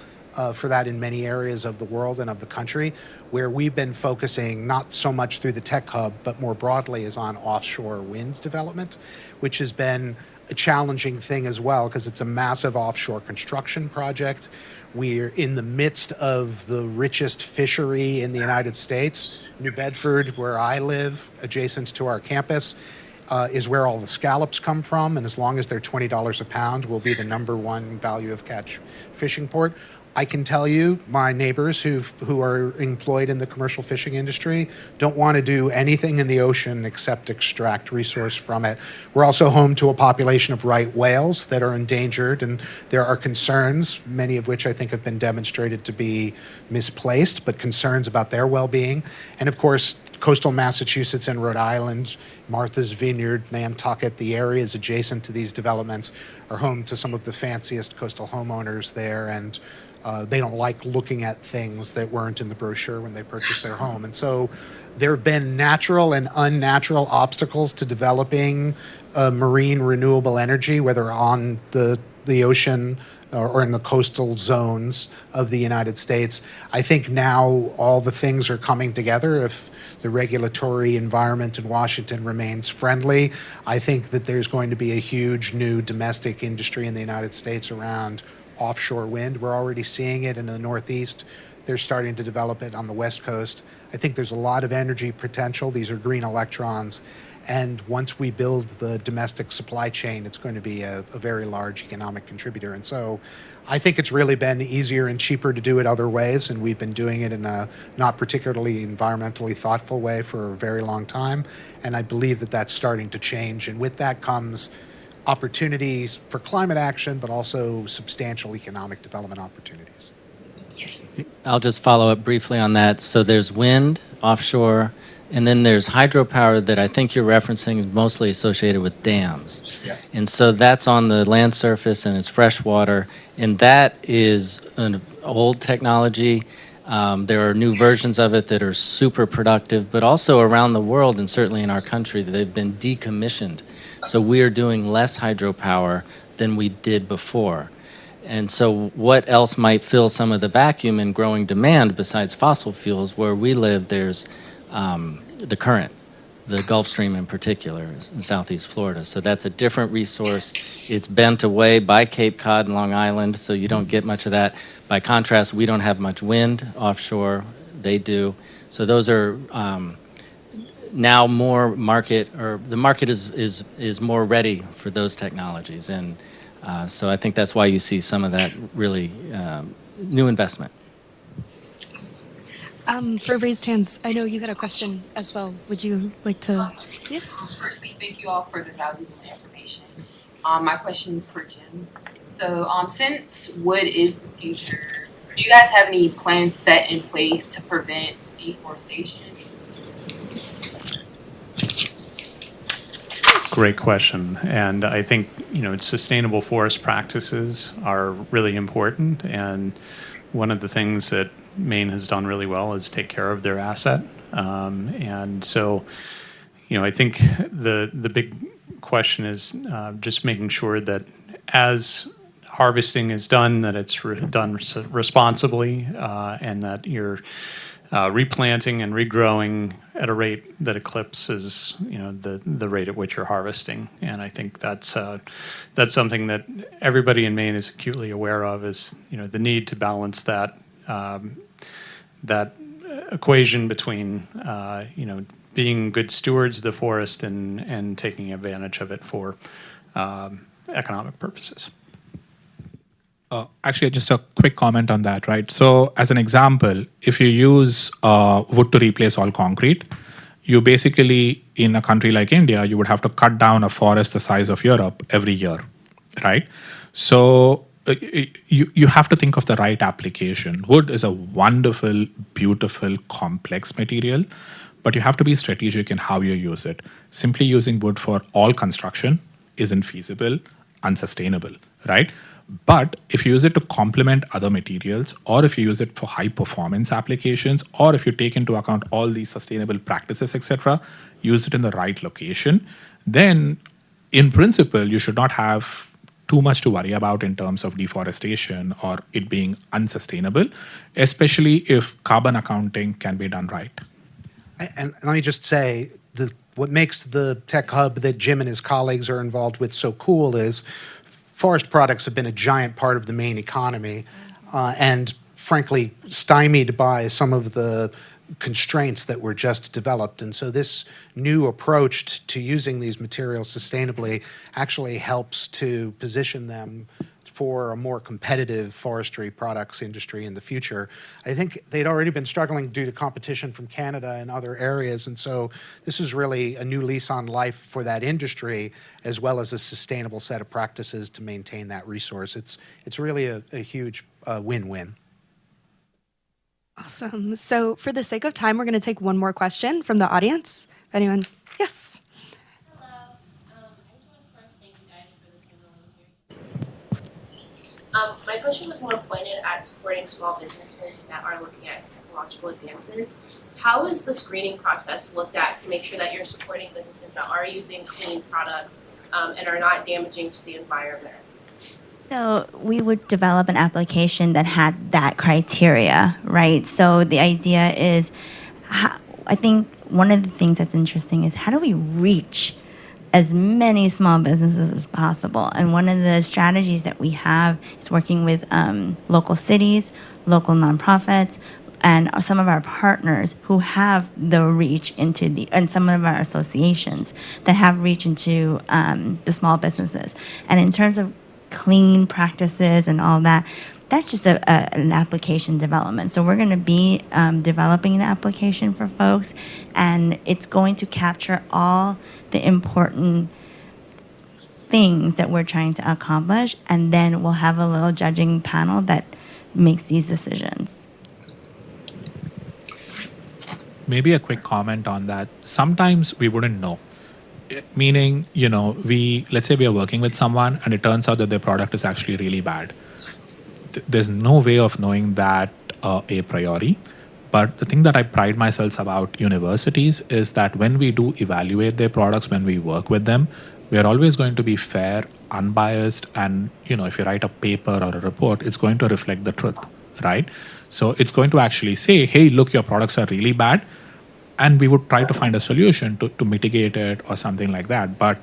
for that in many areas of the world and of the country, where we've been focusing not so much through the tech hub, but more broadly is on offshore wind development, which has been a challenging thing as well, because it's a massive offshore construction project. We're in the midst of the richest fishery in the United States. New Bedford, where I live, adjacent to our campus, is where all the scallops come from. And as long as they're $20 a pound, we'll be the #1 value of catch fishing port. I can tell you, my neighbors who are employed in the commercial fishing industry don't want to do anything in the ocean except extract resource from it. We're also home to a population of right whales that are endangered, and there are concerns, many of which I think have been demonstrated to be misplaced, but concerns about their well-being. And of course, coastal Massachusetts and Rhode Island, Martha's Vineyard, Nantucket, the areas adjacent to these developments are home to some of the fanciest coastal homeowners there, and they don't like looking at things that weren't in the brochure when they purchased their home. And so there have been natural and unnatural obstacles to developing marine renewable energy, whether on the ocean or in the coastal zones of the United States. I think now all the things are coming together. If the regulatory environment in Washington remains friendly, I think that there's going to be a huge new domestic industry in the United States around offshore wind. We're already seeing it in the Northeast. They're starting to develop it on the West Coast. I think there's a lot of energy potential. These are green electrons. And once we build the domestic supply chain, it's going to be a very large economic contributor. And so I think it's really been easier and cheaper to do it other ways. And we've been doing it in a not particularly environmentally thoughtful way for a very long time. And I believe that that's starting to change. And with that comes opportunities for climate action, but also substantial economic development opportunities. I'll just follow up briefly on that. So there's wind offshore, and then there's hydropower that I think you're referencing is mostly associated with dams. Yeah. And so that's on the land surface and it's fresh water, and that is an old technology. There are new versions of it that are super productive, but also around the world and certainly in our country, they've been decommissioned. So we are doing less hydropower than we did before. And so what else might fill some of the vacuum in growing demand besides fossil fuels? Where we live, there's the current, the Gulf Stream in particular, in Southeast Florida. So that's a different resource. It's bent away by Cape Cod and Long Island, so you don't get much of that. By contrast, we don't have much wind offshore. They do. So those are now more market, or the market is more ready for those technologies. And so I think that's why you see some of that really new investment. For raised hands, I know you had a question as well. Would you like to? Yeah. Firstly, thank you all for the valuable information. My question is for Jim. So, since wood is the future, do you guys have any plans set in place to prevent deforestation? Great question. And I think, sustainable forest practices are really important. And one of the things that Maine has done really well is take care of their asset. And so, I think the big question is just making sure that as harvesting is done, that it's done responsibly, and that you're replanting and regrowing at a rate that eclipses, the rate at which you're harvesting. And I think that's something that everybody in Maine is acutely aware of, is the need to balance that equation between being good stewards of the forest and taking advantage of it for economic purposes. Actually, just a quick comment on that, right? So, as an example, if you use wood to replace all concrete, you basically, in a country like India, you would have to cut down a forest the size of Europe every year, right? So, you have to think of the right application. Wood is a wonderful, beautiful, complex material, but you have to be strategic in how you use it. Simply using wood for all construction isn't feasible, unsustainable, right? But if you use it to complement other materials, or if you use it for high performance applications, or if you take into account all these sustainable practices, etc., use it in the right location, then in principle, you should not have too much to worry about in terms of deforestation or it being unsustainable, especially if carbon accounting can be done right. And let me just say, what makes the tech hub that Jim and his colleagues are involved with so cool is forest products have been a giant part of the Maine economy, and frankly stymied by some of the constraints that were just developed. And so this new approach to using these materials sustainably actually helps to position them for a more competitive forestry products industry in the future. I think they'd already been struggling due to competition from Canada and other areas, and so this is really a new lease on life for that industry, as well as a sustainable set of practices to maintain that resource. It's really a huge win-win. Awesome. So for the sake of time, we're going to take one more question from the audience. If anyone, yes. Hello. I just want to first thank you guys for the panel. My question was more pointed at supporting small businesses that are looking at technological advances. How is the screening process looked at to make sure that you're supporting businesses that are using clean products and are not damaging to the environment? So we would develop an application that had that criteria, right? So the idea is, I think one of the things that's interesting is how do we reach as many small businesses as possible? And one of the strategies that we have is working with local cities, local nonprofits, and some of our partners who have the reach into and some of our associations that have reach into the small businesses. And in terms of clean practices and all that, that's just an application development. So we're going to be developing an application for folks, and it's going to capture all the important things that we're trying to accomplish, and then we'll have a little judging panel that makes these decisions. Maybe a quick comment on that. Sometimes we wouldn't know. Meaning, let's say we are working with someone and it turns out that their product is actually really bad. There's no way of knowing that a priori. But the thing that I pride myself about universities is that when we do evaluate their products, when we work with them, we are always going to be fair, unbiased, and if you write a paper or a report, it's going to reflect the truth, right? So it's going to actually say, hey, look, your products are really bad. And we would try to find a solution to mitigate it or something like that. But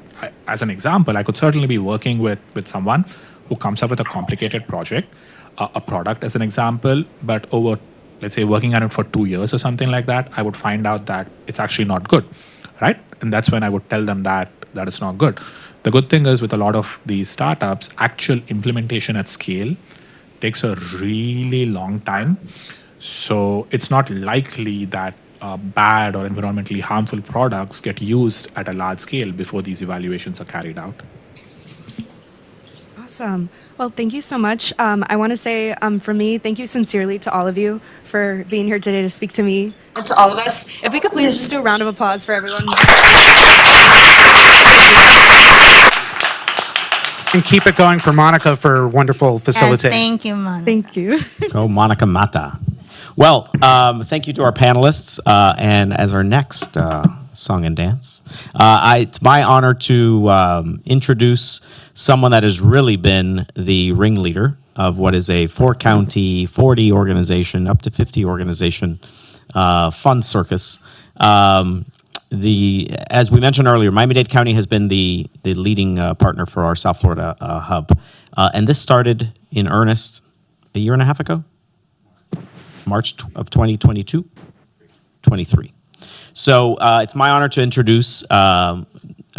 as an example, I could certainly be working with someone who comes up with a complicated project, a product as an example, but over, let's say, working on it for 2 years or something like that, I would find out that it's actually not good, right? And that's when I would tell them that it's not good. The good thing is with a lot of these startups, actual implementation at scale takes a really long time. So it's not likely that bad or environmentally harmful products get used at a large scale before these evaluations are carried out. Awesome. Well, thank you so much. I want to say from me, thank you sincerely to all of you for being here today to speak to me and to all of us. If we could please just do a round of applause for everyone. And keep it going for Monica for wonderful facilitating. Yes, thank you, Monica. Thank you. Go Monica Mata. Well, thank you to our panelists. And as our next song and dance. It's my honor to introduce someone that has really been the ringleader of what is a 4-county, 40 organization, up to 50 organization fun circus. As we mentioned earlier, Miami-Dade County has been the leading partner for our South Florida hub. And this started in earnest a year and a half ago, March of 2022, 23. So it's my honor to introduce a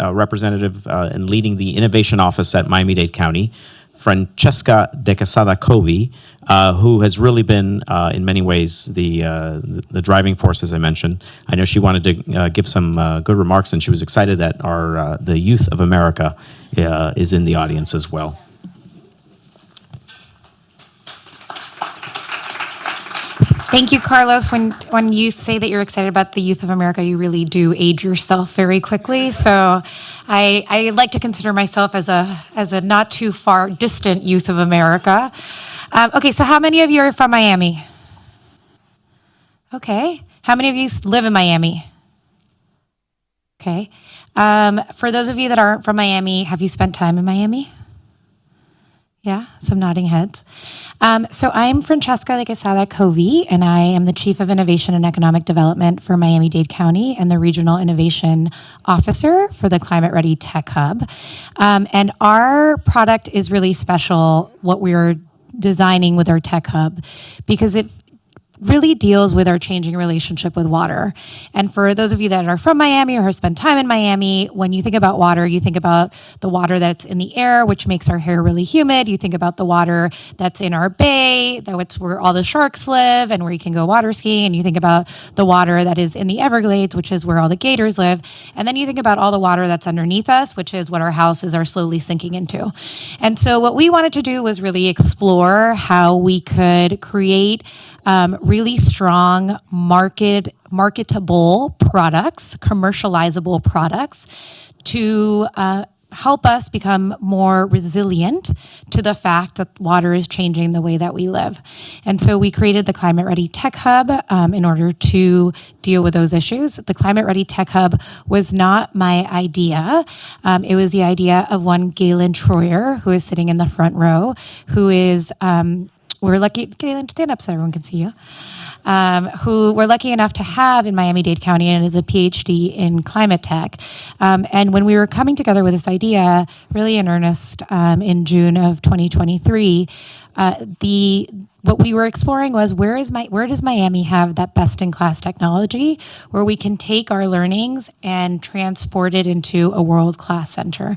representative and leading the innovation office at Miami-Dade County, Francesca De Quesada Covey, who has really been, in many ways, the driving force, as I mentioned. I know she wanted to give some good remarks, and she was excited that the youth of America is in the audience as well. Thank you, Carlos. When you say that you're excited about the youth of America, you really do age yourself very quickly. So I like to consider myself as a not too far distant youth of America. Okay, so how many of you are from Miami? Okay. How many of you live in Miami? Okay. For those of you that aren't from Miami, have you spent time in Miami? Yeah, some nodding heads. So I'm Francesca De Quesada Covey, and I am the Chief of Innovation and Economic Development for Miami-Dade County and the Regional Innovation Officer for the Climate Ready Tech Hub. And our product is really special, what we're designing with our Tech Hub, because it really deals with our changing relationship with water. And for those of you that are from Miami or have spent time in Miami, when you think about water, you think about the water that's in the air, which makes our hair really humid. You think about the water that's in our bay, that's where all the sharks live and where you can go water skiing. And you think about the water that is in the Everglades, which is where all the gators live. And then you think about all the water that's underneath us, which is what our houses are slowly sinking into. And so what we wanted to do was really explore how we could create really strong marketable products, commercializable products to help us become more resilient to the fact that water is changing the way that we live. And so we created the Climate Ready Tech Hub in order to deal with those issues. The Climate Ready Tech Hub was not my idea. It was the idea of one Galen Troyer, who is sitting in the front row, who is we're lucky, Galen, stand up so everyone can see you, who we're lucky enough to have in Miami-Dade County and is a PhD in climate tech. And when we were coming together with this idea, really in earnest in June of 2023, what we were exploring was where does Miami have that best-in-class technology where we can take our learnings and transport it into a world-class center.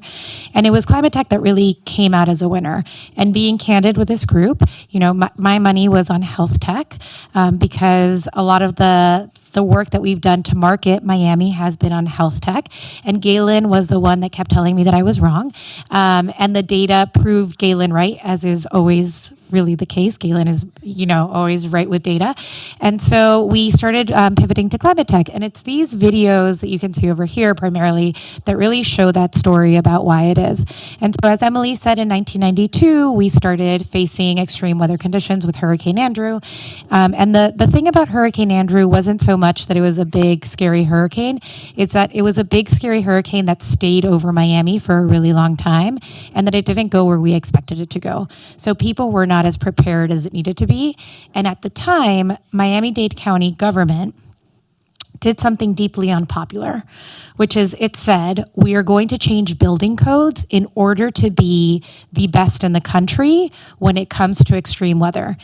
And it was climate tech that really came out as a winner. And being candid with this group, my money was on health tech because a lot of the work that we've done to market Miami has been on health tech. And Galen was the one that kept telling me that I was wrong. And the data proved Galen right, as is always really the case. Galen is, always right with data. And so we started pivoting to climate tech. And it's these videos that you can see over here primarily that really show that story about why it is. And so as Emily said, in 1992, we started facing extreme weather conditions with Hurricane Andrew. And the thing about Hurricane Andrew wasn't so much that it was a big, scary hurricane. It's that it was a big, scary hurricane that stayed over Miami for a really long time and that it didn't go where we expected it to go. So people were not as prepared as it needed to be. And at the time, Miami-Dade County government did something deeply unpopular, which is it said, we are going to change building codes in order to be the best in the country when it comes to extreme weather.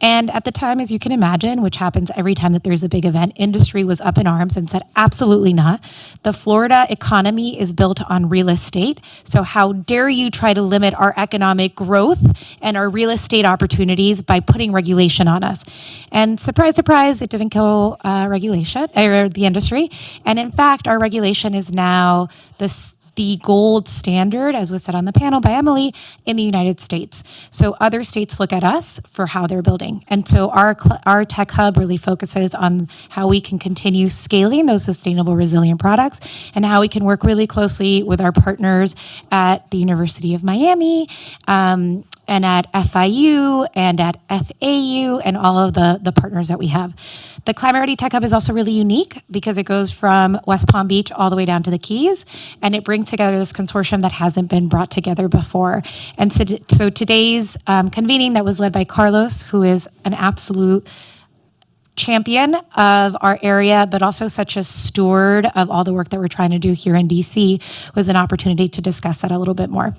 And at the time, as you can imagine, which happens every time that there's a big event, industry was up in arms and said, absolutely not. The Florida economy is built on real estate. So how dare you try to limit our economic growth and our real estate opportunities by putting regulation on us? And surprise, surprise, it didn't kill regulation or the industry. And in fact, our regulation is now the gold standard, as was said on the panel by Emily, in the United States. So other states look at us for how they're building. And so our tech hub really focuses on how we can continue scaling those sustainable, resilient products and how we can work really closely with our partners at the University of Miami, and at FIU and at FAU and all of the partners that we have. The Climate Ready Tech Hub is also really unique because it goes from West Palm Beach all the way down to the Keys, and it brings together this consortium that hasn't been brought together before. And so today's convening that was led by Carlos, who is an absolute champion of our area, but also such a steward of all the work that we're trying to do here in DC, was an opportunity to discuss that a little bit more.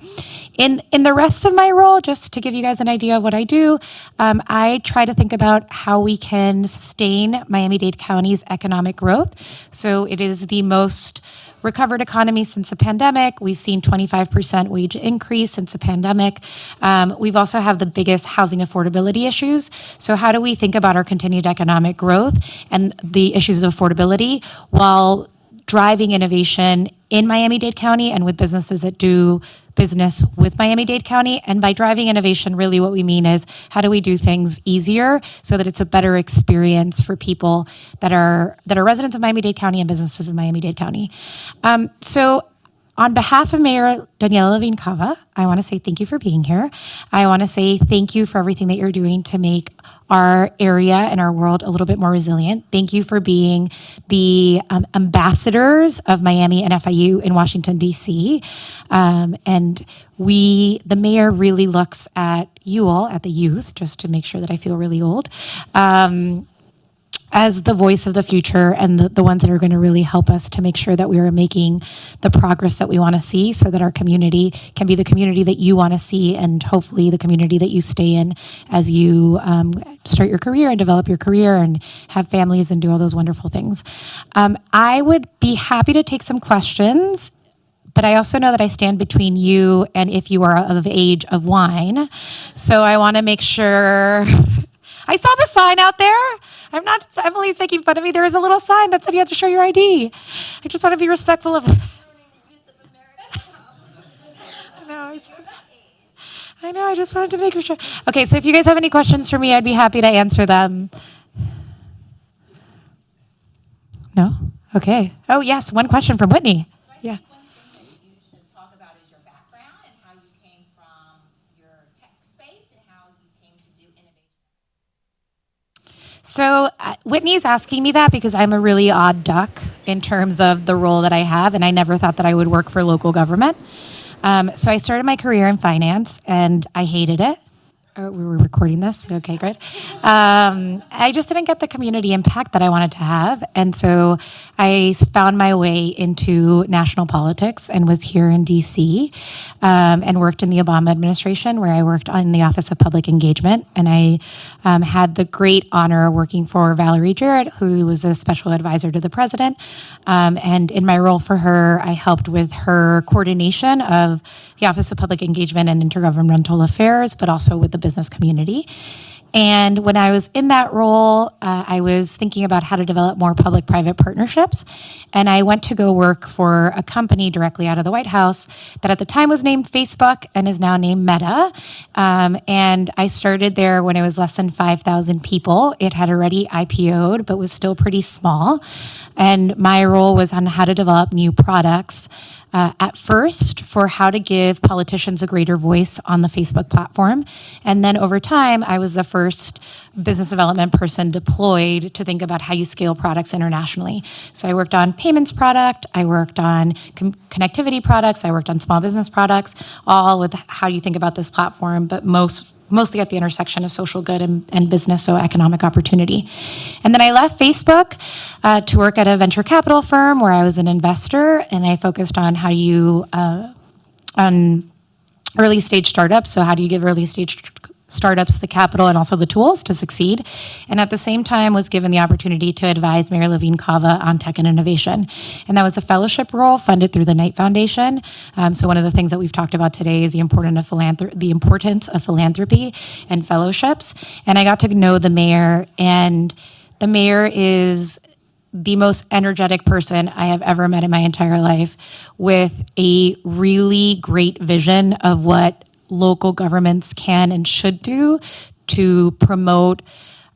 In the rest of my role, just to give you guys an idea of what I do, I try to think about how we can sustain Miami-Dade County's economic growth. So it is the most recovered economy since the pandemic. We've seen 25% wage increase since the pandemic. We've also have the biggest housing affordability issues. So how do we think about our continued economic growth and the issues of affordability while driving innovation in Miami-Dade County and with businesses that do business with Miami-Dade County? And by driving innovation, really what we mean is how do we do things easier so that it's a better experience for people that are residents of Miami-Dade County and businesses of Miami-Dade County. So on behalf of Mayor Daniela Levine Cava, I want to say thank you for being here. I want to say thank you for everything that you're doing to make our area and our world a little bit more resilient. Thank you for being the ambassadors of Miami and FIU in Washington, D.C. And the mayor really looks at you all, at the youth, just to make sure that I feel really old, as the voice of the future and the ones that are going to really help us to make sure that we are making the progress that we want to see so that our community can be the community that you want to see and hopefully the community that you stay in as you start your career and develop your career and have families and do all those wonderful things. I would be happy to take some questions, but I also know that I stand between you and if you are of age of wine. So I want to make sure... I saw the sign out there. I'm not, Emily's making fun of me. There was a little sign that said you had to show your ID. I just want to be respectful of I know, I just wanted to make sure. Okay, so if you guys have any questions for me, I'd be happy to answer them. No? Okay. Oh, yes, one question from Whitney. Yeah. So Whitney's asking me that because I'm a really odd duck in terms of the role that I have, and I never thought that I would work for local government. So I started my career in finance, and I hated it. Oh, we were recording this? Okay, great. I just didn't get the community impact that I wanted to have, and so I found my way into national politics and was here in D.C. And worked in the Obama administration, where I worked in the Office of Public Engagement, and I had the great honor of working for Valerie Jarrett, who was a special advisor to the president. And in my role for her, I helped with her coordination of the Office of Public Engagement and Intergovernmental Affairs, but also with the business community. And when I was in that role, I was thinking about how to develop more public-private partnerships. And I went to go work for a company directly out of the White House that at the time was named Facebook and is now named Meta. And I started there when it was less than 5,000 people. It had already IPO'd, but was still pretty small. And my role was on how to develop new products at first for how to give politicians a greater voice on the Facebook platform. And then over time, I was the first business development person deployed to think about how you scale products internationally. So I worked on payments product, I worked on connectivity products, I worked on small business products, all with how you think about this platform, but mostly at the intersection of social good and business, so economic opportunity. And then I left Facebook to work at a venture capital firm where I was an investor, and I focused on how you, on early stage startups, so how do you give early stage startups the capital and also the tools to succeed. And at the same time was given the opportunity to advise Mayor Levine Cava on tech and innovation. And that was a fellowship role funded through the Knight Foundation. So one of the things that we've talked about today is the importance of philanthropy and fellowships. And I got to know the mayor, and the mayor is the most energetic person I have ever met in my entire life, with a really great vision of what local governments can and should do to promote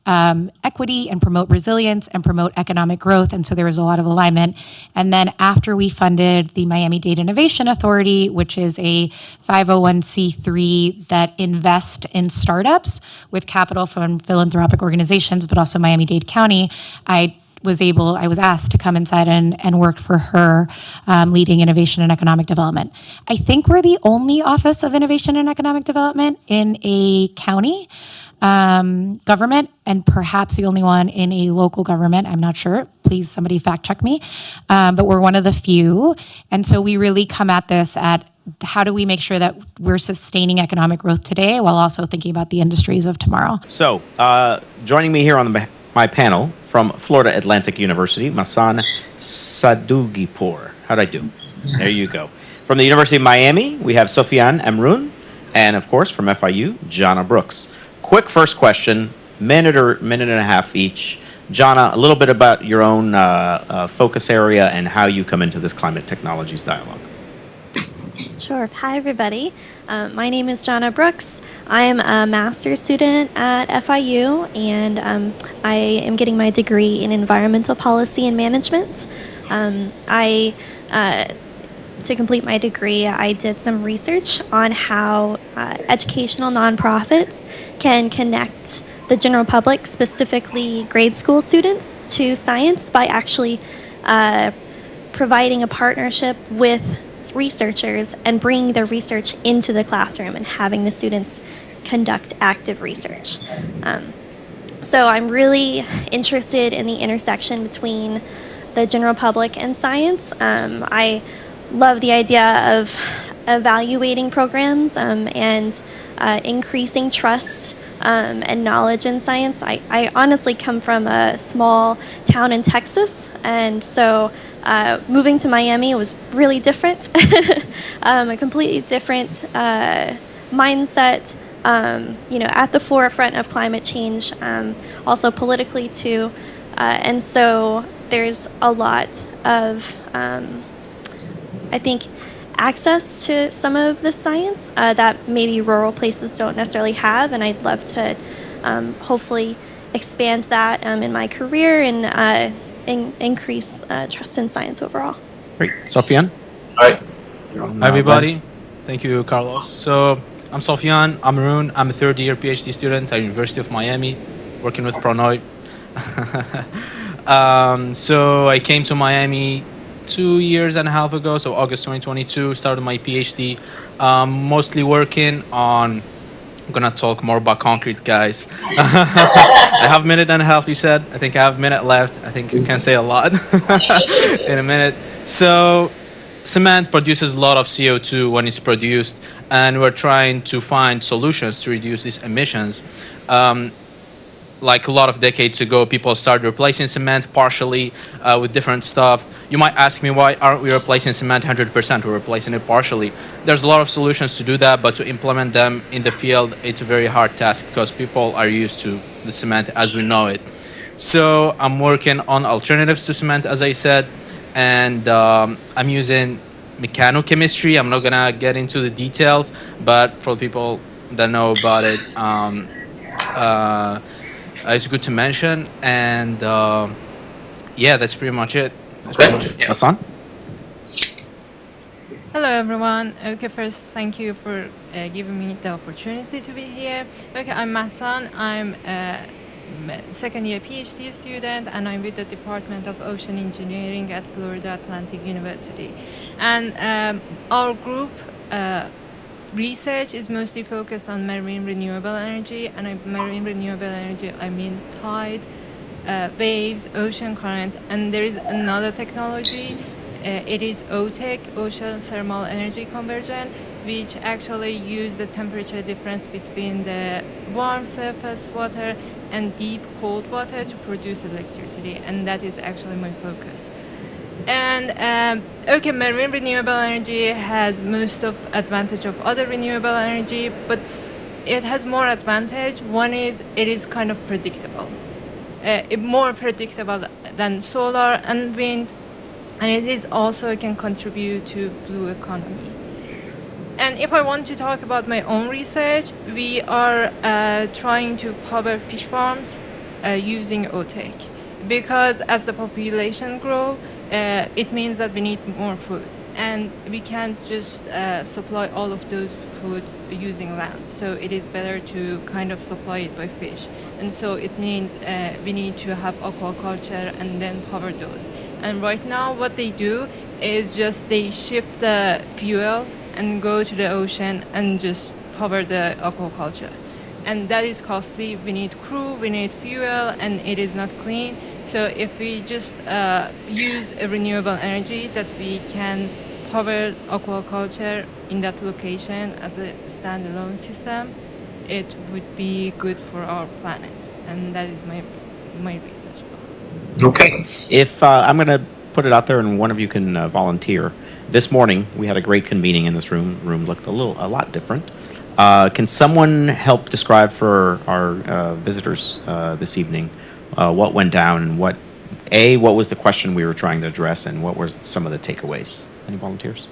equity and promote resilience and promote economic growth. And so there was a lot of alignment. And then after we funded the Miami-Dade Innovation Authority, which is a 501c3 that invests in startups with capital from philanthropic organizations, but also Miami-Dade County, I was asked to come inside and work for her, leading innovation and economic development. I think we're the only Office of Innovation and Economic Development in a county government, and perhaps the only one in a local government. I'm not sure. Please, somebody fact check me. But we're one of the few. And so we really come at this at how do we make sure that we're sustaining economic growth today while also thinking about the industries of tomorrow. So, joining me here on my panel from Florida Atlantic University, Masan Sadugipur. How'd I do? There you go. From the University of Miami, we have Sofiane Amroun, and of course from FIU, Jana Brooks. Quick first question, minute or minute and a half each. Jana, a little bit about your own focus area and how you come into this climate technologies dialogue. Sure. Hi, everybody. My name is Jana Brooks. I am a master's student at FIU, and I am getting my degree in environmental policy and management. To complete my degree, I did some research on how educational nonprofits can connect the general public, specifically grade school students, to science by actually providing a partnership with researchers and bringing their research into the classroom and having the students conduct active research. So I'm really interested in the intersection between the general public and science. I love the idea of evaluating programs and increasing trust and knowledge in science. I honestly come from a small town in Texas, and so moving to Miami was really different, a completely different mindset, at the forefront of climate change, also politically too. And so there's a lot of, I think, access to some of the science that maybe rural places don't necessarily have, and I'd love to hopefully expand that in my career and increase trust in science overall. Great. Sofiane? Hi. Hi, everybody. Thank you, Carlos. So I'm Sofiane Amroun. I'm a third-year PhD student at University of Miami, working with Pronoy. So I came to Miami 2.5 years ago, so August 2022, started my PhD, mostly working on, I'm gonna talk more about concrete, guys. I have a minute and a half, you said. I think I have a minute left. I think we can say a lot in a minute. So cement produces a lot of CO2 when it's produced, and we're trying to find solutions to reduce these emissions. Like a lot of decades ago, people started replacing cement partially with different stuff. You might ask me, why aren't we replacing cement 100%? We're replacing it partially. There's a lot of solutions to do that, but to implement them in the field, it's a very hard task because people are used to the cement as we know it. So I'm working on alternatives to cement, as I said, and I'm using mechanochemistry. I'm not gonna get into the details, but for people that know about it, it's good to mention, and yeah, that's pretty much it. Hassan? Hello, everyone. Okay, first, thank you for giving me the opportunity to be here. Okay, I'm Masan. I'm a second-year PhD student, and I'm with the Department of Ocean Engineering at Florida Atlantic University. And our group research is mostly focused on marine renewable energy, and marine renewable energy, I mean tide, waves, ocean current, and there is another technology. It is OTEC, Ocean Thermal Energy Conversion, which actually use the temperature difference between the warm surface water and deep cold water to produce electricity, and that is actually my focus. And okay, marine renewable energy has most of advantage of other renewable energy, but it has more advantage. One is it is kind of predictable, more predictable than solar and wind, and it is also can contribute to blue economy. And if I want to talk about my own research, we are trying to power fish farms using OTEC, because as the population grow, it means that we need more food, and we can't just supply all of those food using land. So it is better to kind of supply it by fish. And so it means we need to have aquaculture and then power those. And right now what they do is just they ship the fuel and go to the ocean and just power the aquaculture. And that is costly. We need crew, we need fuel, and it is not clean. So if we just use a renewable energy that we can power aquaculture in that location as a standalone system, it would be good for our planet. And that is my research. Okay. If I'm going to put it out there and one of you can volunteer. This morning, we had a great convening in this room. The room looked a lot different. Can someone help describe for our visitors this evening what went down and what was the question we were trying to address and what were some of the takeaways? Any volunteers?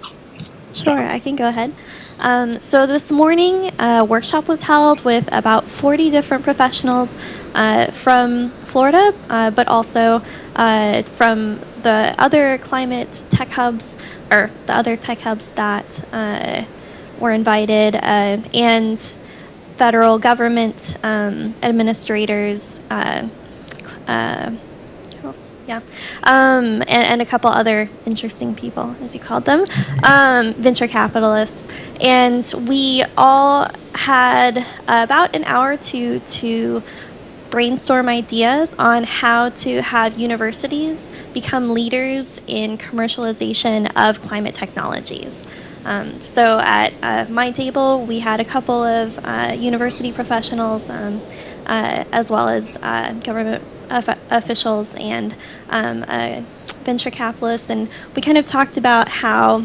Sure, I can go ahead. So this morning, a workshop was held with about 40 different professionals from Florida, but also from the other climate tech hubs, or the other tech hubs that were invited, and federal government administrators, who else? Yeah, and a couple other interesting people, as you called them, venture capitalists. And we all had about an hour to brainstorm ideas on how to have universities become leaders in commercialization of climate technologies. So at my table, we had a couple of university professionals, as well as government officials and venture capitalists, and we kind of talked about how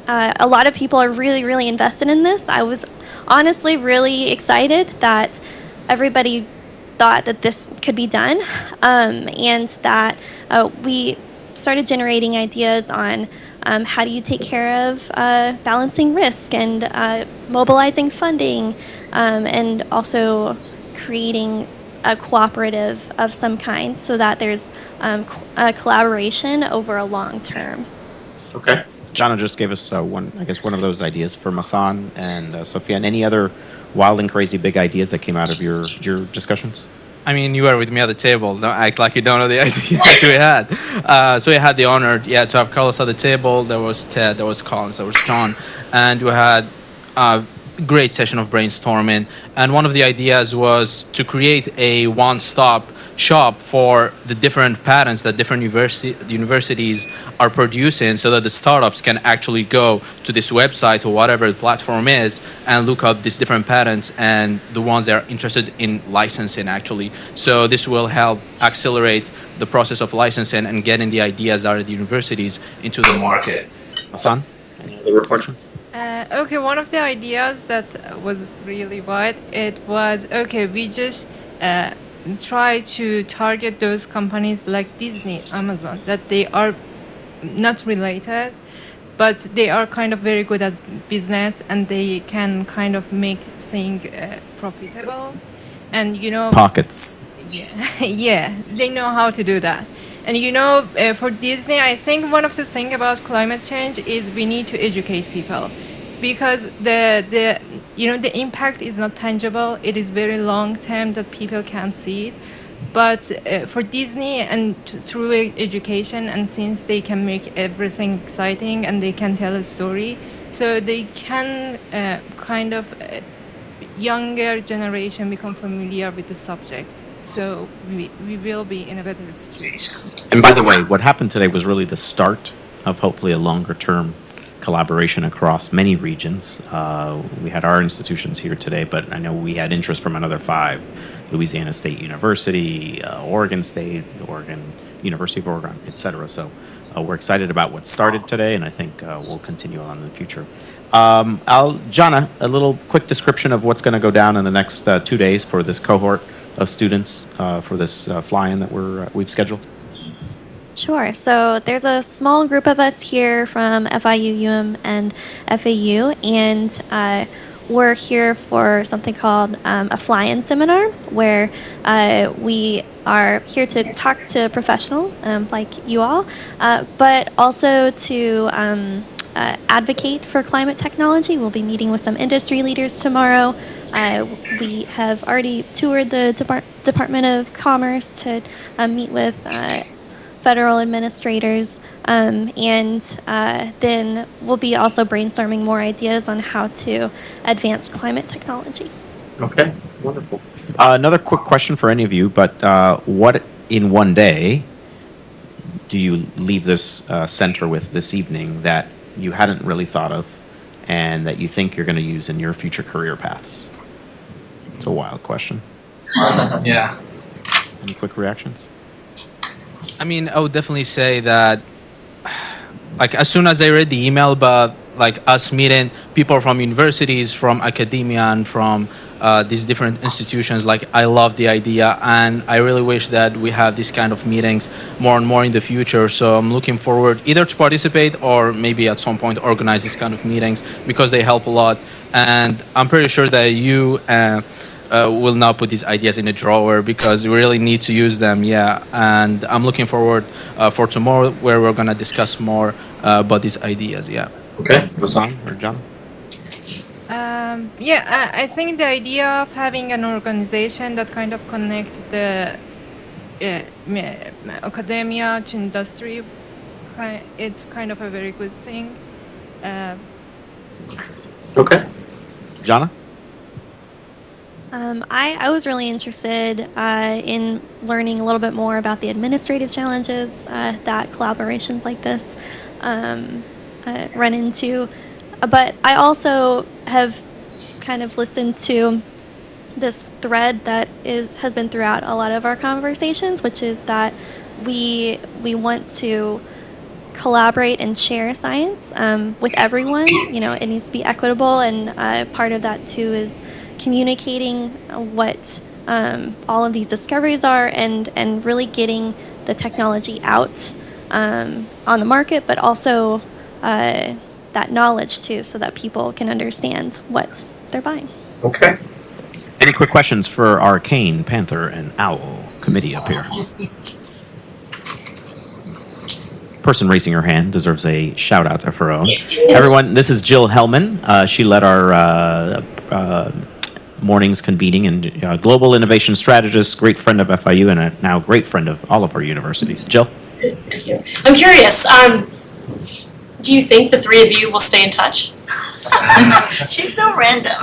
a lot of people are really, really invested in this. I was honestly really excited that everybody thought that this could be done, and that we started generating ideas on how do you take care of balancing risk and mobilizing funding, and also creating a cooperative of some kind so that there's a collaboration over a long term. Okay. Jana just gave us one of those ideas for Masan and Sophia. And any other wild and crazy big ideas that came out of your discussions? I mean, you were with me at the table. Don't act like you don't know the ideas we had. So we had the honor, to have Carlos at the table. There was Ted, there was Collins, there was John, and we had a great session of brainstorming. And one of the ideas was to create a one-stop shop for the different patents that different universities are producing, so that the startups can actually go to this website or whatever the platform is and look up these different patents and the ones they are interested in licensing actually. So this will help accelerate the process of licensing and getting the ideas out of the universities into the market. Hassan, any other reflections? Okay, one of the ideas that was really wide, it was, okay, we just try to target those companies like Disney, Amazon, that they are not related, but they are kind of very good at business and they can kind of make things profitable. And, Pockets. Yeah, they know how to do that. And for Disney, I think one of the things about climate change is we need to educate people, because the impact is not tangible. It is very long term that people can't see it. But for Disney and through education, and since they can make everything exciting and they can tell a story, so they can kind of younger generation become familiar with the subject. So we will be in a better situation. And by the way, what happened today was really the start of hopefully a longer term collaboration across many regions. We had our institutions here today, but I know we had interest from another 5, Louisiana State University, Oregon State, University of Oregon, etc. So we're excited about what started today, and I think we'll continue on in the future. Jana, a little quick description of what's going to go down in the next 2 days for this cohort of students for this fly-in that we've scheduled. Sure. So there's a small group of us here from FIU, UM, and FAU, and we're here for something called a fly-in seminar, where we are here to talk to professionals like you all, but also to advocate for climate technology. We'll be meeting with some industry leaders tomorrow. We have already toured the Department of Commerce to meet with federal administrators, and then we'll be also brainstorming more ideas on how to advance climate technology. Okay, wonderful. Another quick question for any of you, but what in one day do you leave this center with this evening that you hadn't really thought of and that you think you're going to use in your future career paths? It's a wild question. Yeah. Any quick reactions? I mean, I would definitely say that, like, as soon as I read the email about, like, us meeting people from universities, from academia, and from these different institutions, like, I love the idea, and I really wish that we have these kind of meetings more and more in the future. So I'm looking forward either to participate or maybe at some point organize these kind of meetings, because they help a lot. And I'm pretty sure that you will now put these ideas in a drawer, because we really need to use them. Yeah, and I'm looking forward for tomorrow, where we're gonna discuss more about these ideas. Yeah. Okay, Vassan or John? Yeah, I think the idea of having an organization that kind of connects the academia to industry, it's kind of a very good thing. Okay. Jana? I was really interested in learning a little bit more about the administrative challenges that collaborations like this run into. But I also have kind of listened to this thread that has been throughout a lot of our conversations, which is that we want to collaborate and share science with everyone. You know, it needs to be equitable, and part of that too is communicating what all of these discoveries are, and really getting the technology out on the market, but also that knowledge too, so that people can understand what they're buying. Okay. Any quick questions for Arcane, Panther, and Owl committee up here? Person raising her hand deserves a shout out of her own. Everyone, this is Jill Hellman. She led our morning's convening, and global innovation strategist, great friend of FIU, and a now great friend of all of our universities. Jill? Thank you. I'm curious, do you think the three of you will stay in touch? She's so random.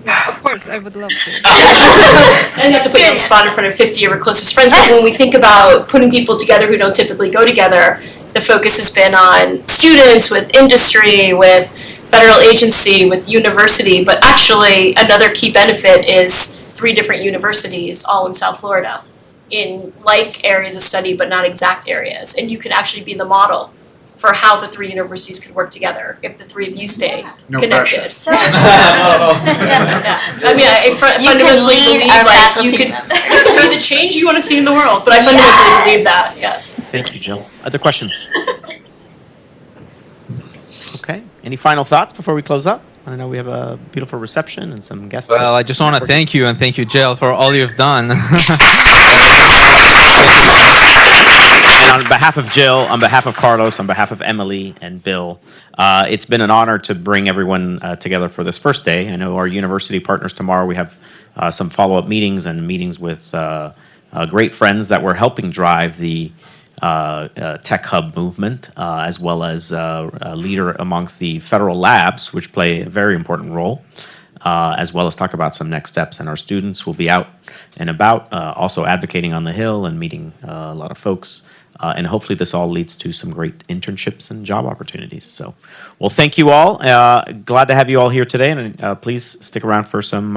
Yeah, of course, I would love to. I don't have to put you on the spot in front of 50 of our closest friends, but when we think about putting people together who don't typically go together, the focus has been on students, with industry, with federal agency, with university, but actually another key benefit is 3 different universities all in South Florida, in like areas of study but not exact areas, and you can actually be the model for how the 3 universities could work together if the 3 of you stay connected. So Yeah. I mean, I fundamentally believe like you could be the change you want to see in the world, but I fundamentally believe that. Yes. Thank you, Jill. Other questions? Okay. Any final thoughts before we close up? I know we have a beautiful reception and some guests. Well, I just want to thank you, and thank you, Jill, for all you've done. And on behalf of Jill, on behalf of Carlos, on behalf of Emily and Bill, it's been an honor to bring everyone together for this first day. I know our university partners tomorrow, we have some follow-up meetings and meetings with great friends that were helping drive the Tech Hub movement, as well as a leader amongst the federal labs, which play a very important role, as well as talk about some next steps. And our students will be out and about, also advocating on the Hill and meeting a lot of folks. And hopefully this all leads to some great internships and job opportunities. So, well, thank you all. Glad to have you all here today. And please stick around for some